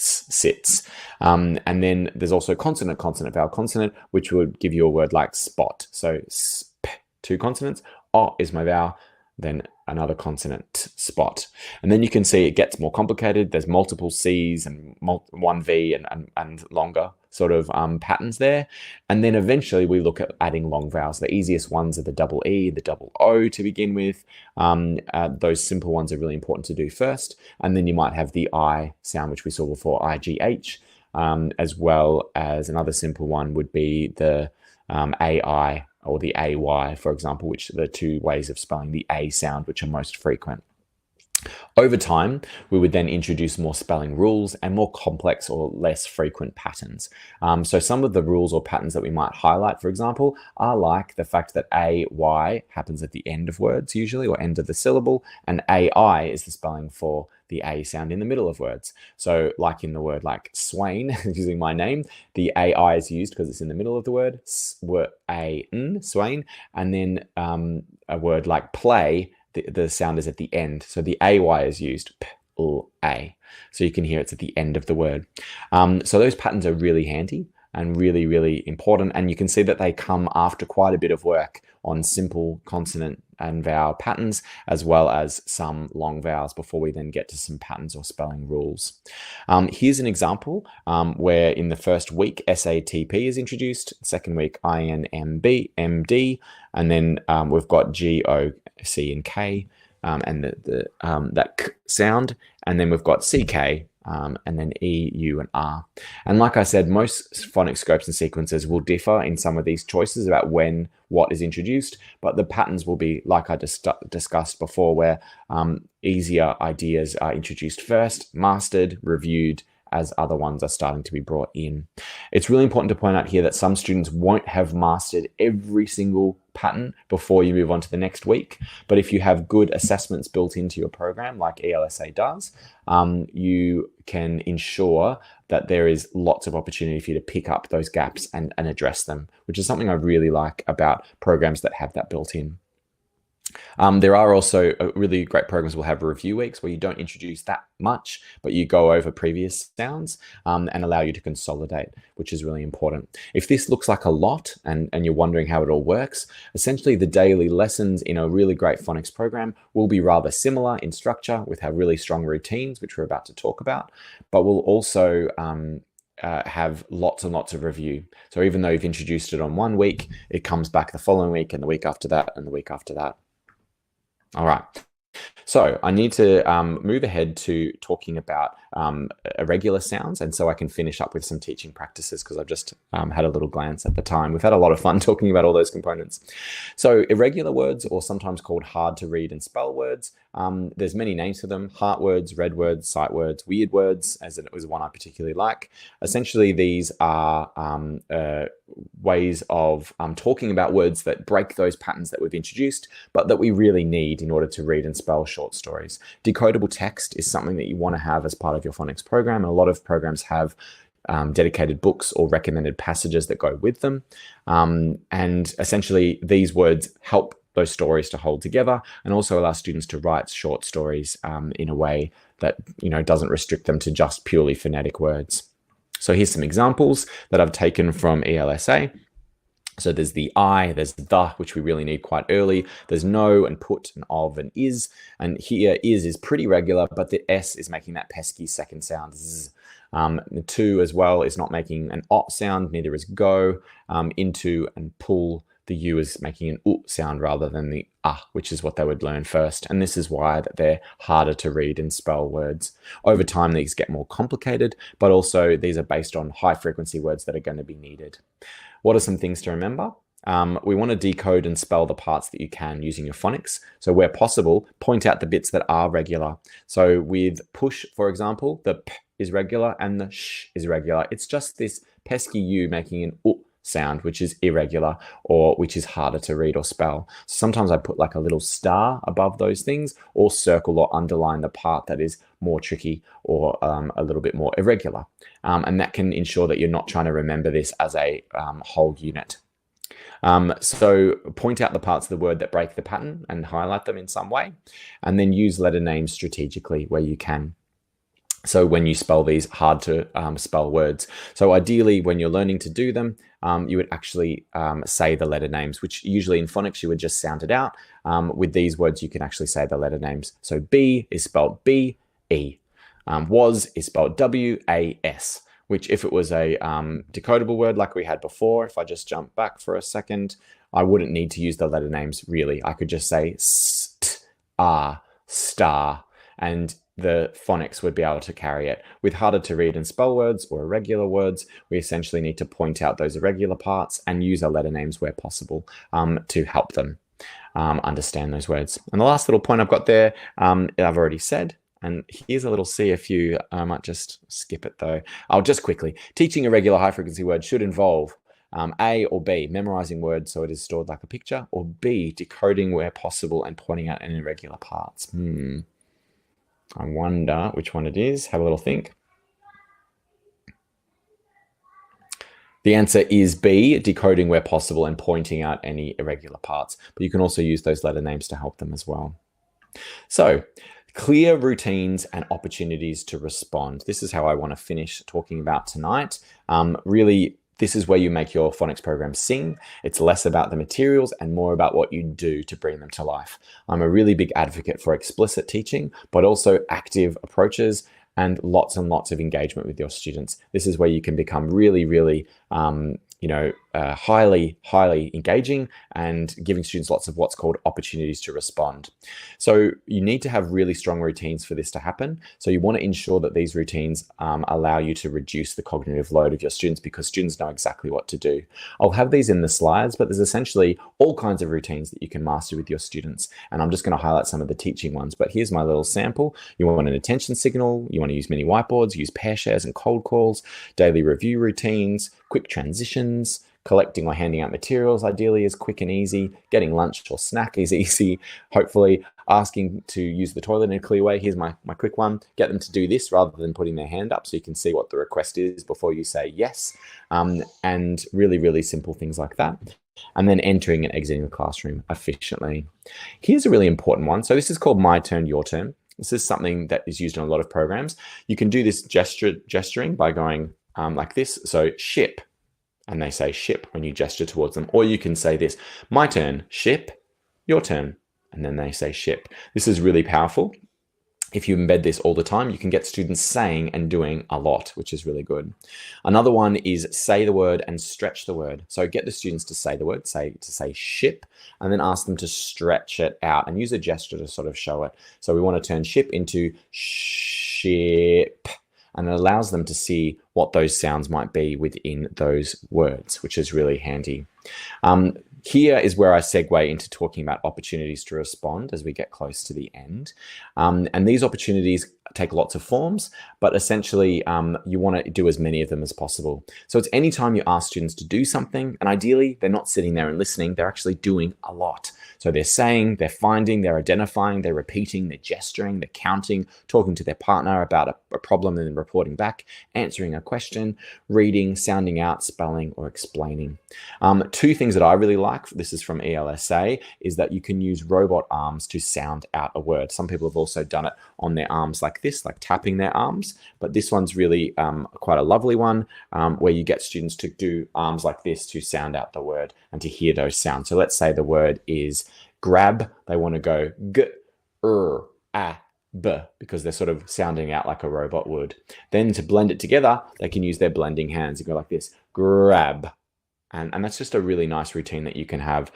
sits. And then there's also consonant, consonant, vowel, consonant, which would give you a word like spot. So sp, 2 consonants, o is my vowel, then another consonant, spot. And then you can see it gets more complicated. There's multiple C's and one V and longer sort of patterns there. And then eventually we look at adding long vowels. The easiest ones are the double E, the double O to begin with. Those simple ones are really important to do first. And then you might have the I sound, which we saw before, IGH, as well as another simple one would be the AI or the AY, for example, which are the 2 ways of spelling the A sound, which are most frequent. Over time, we would then introduce more spelling rules and more complex or less frequent patterns. So some of the rules or patterns that we might highlight, for example, are like the fact that AY happens at the end of words usually, or end of the syllable, and AI is the spelling for the A sound in the middle of words. So like in the word like Swain, using my name, the AI is used because it's in the middle of the word, Swain, and then a word like play, the sound is at the end. So the AY is used, A. So you can hear it's at the end of the word. So those patterns are really handy and really, really important. And you can see that they come after quite a bit of work on simple consonant and vowel patterns, as well as some long vowels before we then get to some patterns or spelling rules. Here's an example where in the first week, SATP is introduced, second week, INMB, MD, and then we've got G, O, C, and K, and that K sound, and then we've got CK, and then E, U, and R. And like I said, most phonics scopes and sequences will differ in some of these choices about when what is introduced, but the patterns will be like I discussed before, where easier ideas are introduced first, mastered, reviewed, as other ones are starting to be brought in. It's really important to point out here that some students won't have mastered every single pattern before you move on to the next week. But if you have good assessments built into your program, like ELSA does, you can ensure that there is lots of opportunity for you to pick up those gaps and address them, which is something I really like about programs that have that built in. There are also really great programs will have review weeks where you don't introduce that much, but you go over previous sounds and allow you to consolidate, which is really important. If this looks like a lot and you're wondering how it all works, essentially the daily lessons in a really great phonics program will be rather similar in structure with have really strong routines, which we're about to talk about, but will also have lots and lots of review. So even though you've introduced it on 1 week, it comes back the following week and the week after that and the week after that. All right. So I need to move ahead to talking about irregular sounds, and so I can finish up with some teaching practices because I've just had a little glance at the time. We've had a lot of fun talking about all those components. So irregular words, or sometimes called hard to read and spell words, there's many names for them: heart words, red words, sight words, weird words, as it was one I particularly like. Essentially, these are ways of talking about words that break those patterns that we've introduced, but that we really need in order to read and spell short stories. Decodable text is something that you want to have as part of your phonics program. And a lot of programs have dedicated books or recommended passages that go with them. And essentially, these words help those stories to hold together and also allow students to write short stories in a way that doesn't restrict them to just purely phonetic words. So here's some examples that I've taken from ELSA. So there's the I, there's the, which we really need quite early. There's no and put and of and is. And here is pretty regular, but the S is making that pesky second sound. Z. The to as well is not making an O sound, neither is go. Into and pull, the U is making an U sound rather than the which is what they would learn first. And this is why that they're harder to read and spell words. Over time, these get more complicated, but also these are based on high frequency words that are going to be needed. What are some things to remember? We want to decode and spell the parts that you can using your phonics. So where possible, point out the bits that are regular. So with push, for example, the P is regular and the sh is regular. It's just this pesky U making an U sound, which is irregular or which is harder to read or spell. Sometimes I put like a little star above those things, or circle or underline the part that is more tricky or a little bit more irregular. And that can ensure that you're not trying to remember this as a whole unit. So point out the parts of the word that break the pattern and highlight them in some way, and then use letter names strategically where you can. So when you spell these hard to spell words. So ideally, when you're learning to do them, you would actually say the letter names, which usually in phonics you would just sound it out. With these words, you can actually say the letter names. So B is spelled B-E. Was is spelled W-A-S, which if it was a decodable word like we had before, if I just jump back for a second, I wouldn't need to use the letter names really. I could just say st, ah, star, and the phonics would be able to carry it. With harder to read and spell words or irregular words, we essentially need to point out those irregular parts and use our letter names where possible to help them understand those words. And the last little point I've got there, I've already said, and here's a little CFU. I might just skip it though. I'll just quickly. Teaching irregular high frequency words should involve A or B, memorizing words so it is stored like a picture, or B, decoding where possible and pointing out any irregular parts. I wonder which one it is. Have a little think. The answer is B, decoding where possible and pointing out any irregular parts. But you can also use those letter names to help them as well. So, clear routines and opportunities to respond. This is how I want to finish talking about tonight. Really, this is where you make your phonics program sing. It's less about the materials and more about what you do to bring them to life. I'm a really big advocate for explicit teaching, but also active approaches and lots of engagement with your students. This is where you can become really, really highly engaging and giving students lots of what's called opportunities to respond. So you need to have really strong routines for this to happen. So you want to ensure that these routines allow you to reduce the cognitive load of your students, because students know exactly what to do. I'll have these in the slides, but there's essentially all kinds of routines that you can master with your students. And I'm just going to highlight some of the teaching ones, but here's my little sample. You want an attention signal, you want to use mini whiteboards, use pair shares and cold calls, daily review routines, quick transitions. Collecting or handing out materials ideally is quick and easy. Getting lunch or snack is easy. Hopefully asking to use the toilet in a clear way. Here's my quick one. Get them to do this rather than putting their hand up so you can see what the request is before you say yes. And really, really simple things like that. And then entering and exiting the classroom efficiently. Here's a really important one. So this is called my turn, your turn. This is something that is used in a lot of programs. You can do this gesturing by going like this. So ship. And they say ship when you gesture towards them. Or you can say this, my turn, ship, your turn. And then they say ship. This is really powerful. if you embed this all the time, you can get students saying and doing a lot, which is really good. Another one is say the word and stretch the word. So get the students to say the word, say ship, and then ask them to stretch it out and use a gesture to sort of show it. So we want to turn ship into ship, and it allows them to see what those sounds might be within those words, which is really handy. Here is where I segue into talking about opportunities to respond as we get close to the end. And these opportunities take lots of forms, but essentially you want to do as many of them as possible. So it's anytime you ask students to do something, and ideally they're not sitting there and listening, they're actually doing a lot. So they're saying, they're finding, they're identifying, they're repeating, they're gesturing, they're counting, talking to their partner about a problem and then reporting back, answering a question, reading, sounding out, spelling, or explaining. Two things that I really like, this is from ELSA, is that you can use robot arms to sound out a word. Some people have also done it on their arms like this, like tapping their arms, but this one's really quite a lovely one where you get students to do arms like this to sound out the word and to hear those sounds. So let's say the word is grab, they want to go g, a, b, because they're sort of sounding out like a robot would. Then to blend it together, they can use their blending hands and go like this, grab. And that's just a really nice routine that you can have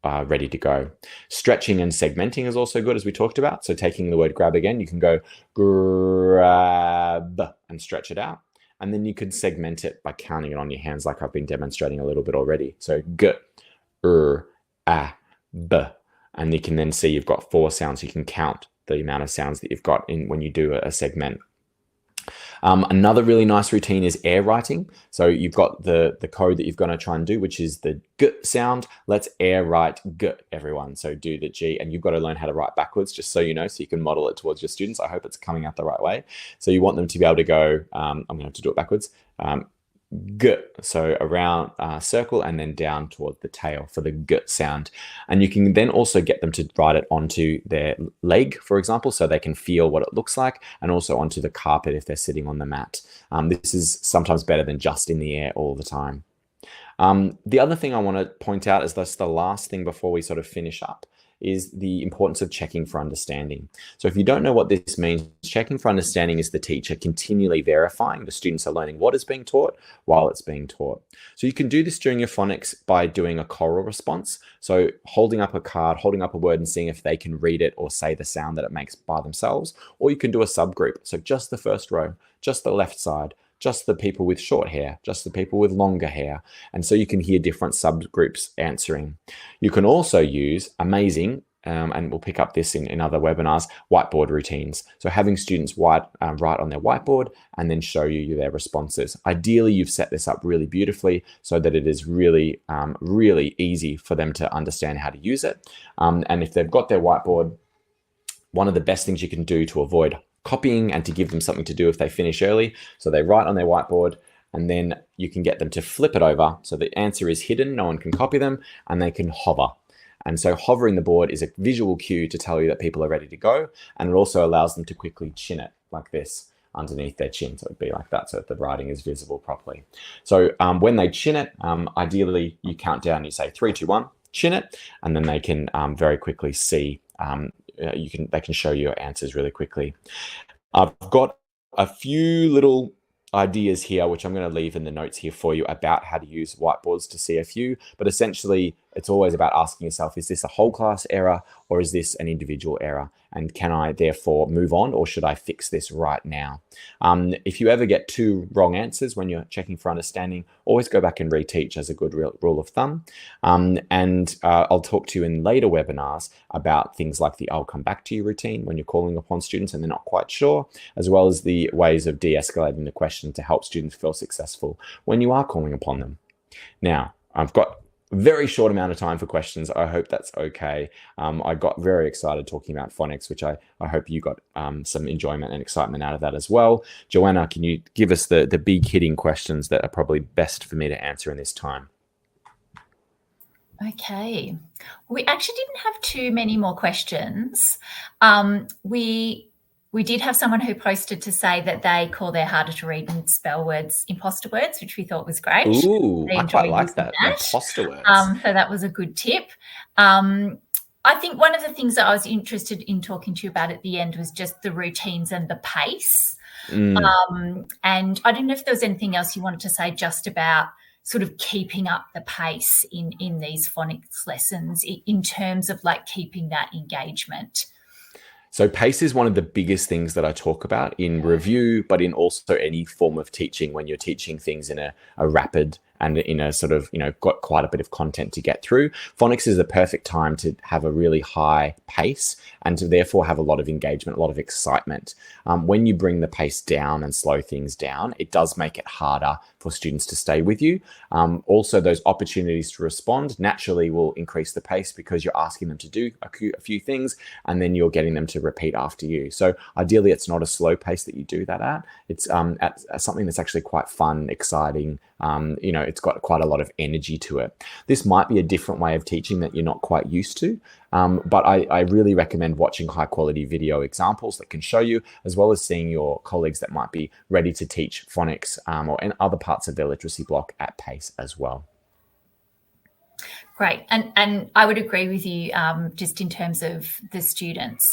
ready to go. Stretching and segmenting is also good, as we talked about. So taking the word grab again, you can go grab and stretch it out. And then you can segment it by counting it on your hands like I've been demonstrating a little bit already. So g, a, b. And you can then see you've got 4 sounds. You can count the amount of sounds that you've got in when you do a segment. Another really nice routine is air writing. So you've got the code that you're going to try and do, which is the g sound. Let's air write g, everyone. So do the G, and you've got to learn how to write backwards, just so you know, so you can model it towards your students. I hope it's coming out the right way. So you want them to be able to go, I'm going to have to do it backwards, g, so around circle and then down toward the tail for the g sound. And you can then also get them to write it onto their leg, for example, so they can feel what it looks like, and also onto the carpet if they're sitting on the mat. This is sometimes better than just in the air all the time. The other thing I want to point out is that's the last thing before we sort of finish up, is the importance of checking for understanding. So if you don't know what this means, checking for understanding is the teacher continually verifying the students are learning what is being taught while it's being taught. So you can do this during your phonics by doing a choral response. So holding up a card, holding up a word and seeing if they can read it or say the sound that it makes by themselves. Or you can do a subgroup. So just the first row, just the left side, just the people with short hair, just the people with longer hair. And so you can hear different subgroups answering. You can also use amazing, and we'll pick up this in other webinars, whiteboard routines. So having students write on their whiteboard and then show you their responses. Ideally, you've set this up really beautifully so that it is really, really easy for them to understand how to use it. And if they've got their whiteboard, one of the best things you can do to avoid copying and to give them something to do if they finish early. So they write on their whiteboard, and then you can get them to flip it over. So the answer is hidden, no one can copy them, and they can hover. And so hovering the board is a visual cue to tell you that people are ready to go. And it also allows them to quickly chin it like this underneath their chin. So it'd be like that so that the writing is visible properly. So when they chin it, ideally you count down, you say 3, 2, 1, chin it, and then they can very quickly see they can show you your answers really quickly. I've got a few little ideas here, which I'm going to leave in the notes here for you about how to use whiteboards to see a few, but essentially it's always about asking yourself, is this a whole class error or is this an individual error? And can I therefore move on, or should I fix this right now? If you ever get 2 wrong answers when you're checking for understanding, always go back and reteach as a good rule of thumb. I'll talk to you in later webinars about things like the I'll come back to you routine when you're calling upon students and they're not quite sure, as well as the ways of de-escalating the question to help students feel successful when you are calling upon them. Now, I've got very short amount of time for questions. I hope that's okay. I got very excited talking about phonics, which I hope you got some enjoyment and excitement out of that as well. Joanna, can you give us the big hitting questions that are probably best for me to answer in this time? Okay. We actually didn't have too many more questions. We did have someone who posted to say that they call their harder to read and spell words imposter words, which we thought was great. Ooh, I quite like that. Imposter words. So that was a good tip. I think one of the things that I was interested in talking to you about at the end was just the routines and the pace. Mm. And I don't know if there was anything else you wanted to say just about sort of keeping up the pace in these phonics lessons in terms of like keeping that engagement. So pace is one of the biggest things that I talk about in review, but in also any form of teaching when you're teaching things in a rapid and in a sort of, got quite a bit of content to get through. Phonics is the perfect time to have a really high pace and to therefore have a lot of engagement, a lot of excitement. When you bring the pace down and slow things down, it does make it harder for students to stay with you. Also, those opportunities to respond naturally will increase the pace because you're asking them to do a few things and then you're getting them to repeat after you. So ideally, it's not a slow pace that you do that at. It's at something that's actually quite fun, exciting. It's got quite a lot of energy to it. This might be a different way of teaching that you're not quite used to. But I really recommend watching high quality video examples that can show you, as well as seeing your colleagues that might be ready to teach phonics or in other parts of their literacy block at pace as well. Great. And I would agree with you just in terms of the students.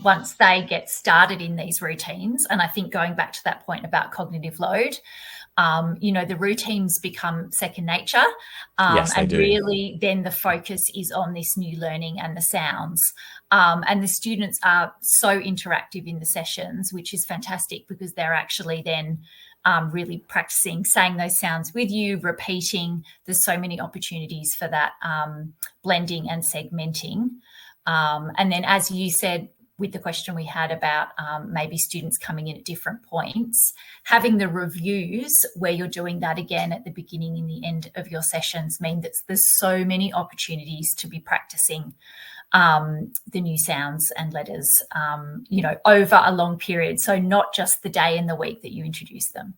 Once they get started in these routines, and I think going back to that point about cognitive load, the routines become second nature. Yes, they do. Really then the focus is on this new learning and the sounds. And the students are so interactive in the sessions, which is fantastic because they're actually then really practicing saying those sounds with you, repeating. There's so many opportunities for that blending and segmenting. And then, as you said, with the question we had about maybe students coming in at different points, having the reviews where you're doing that again at the beginning and the end of your sessions mean that there's so many opportunities to be practicing the new sounds and letters, over a long period. So not just the day and the week that you introduce them.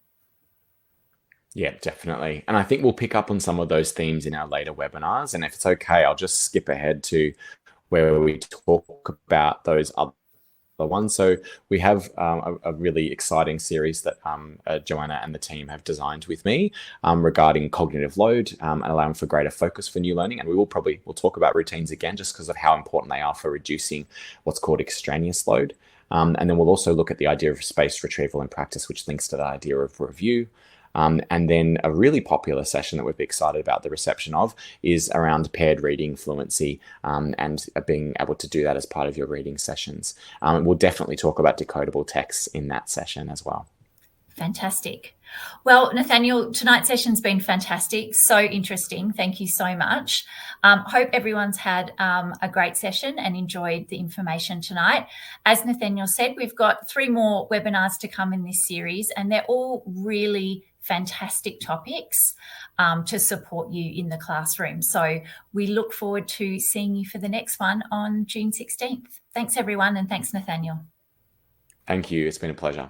Yeah, definitely. And I think we'll pick up on some of those themes in our later webinars. And if it's okay, I'll just skip ahead to where we talk about those other ones. So we have a really exciting series that Joanna and the team have designed with me regarding cognitive load and allowing for greater focus for new learning. And we'll talk about routines again, just because of how important they are for reducing what's called extraneous load. And then we'll also look at the idea of spaced retrieval and practice, which links to the idea of review. And then a really popular session that we'd be excited about the reception of is around paired reading fluency and being able to do that as part of your reading sessions. We'll definitely talk about decodable texts in that session as well. Fantastic. Well, Nathaniel, tonight's session's been fantastic. So interesting. Thank you so much. Hope everyone's had a great session and enjoyed the information tonight. As Nathaniel said, we've got 3 more webinars to come in this series, and they're all really fantastic topics to support you in the classroom. So we look forward to seeing you for the next one on June 16th. Thanks, everyone, and thanks, Nathaniel. Thank you. It's been a pleasure.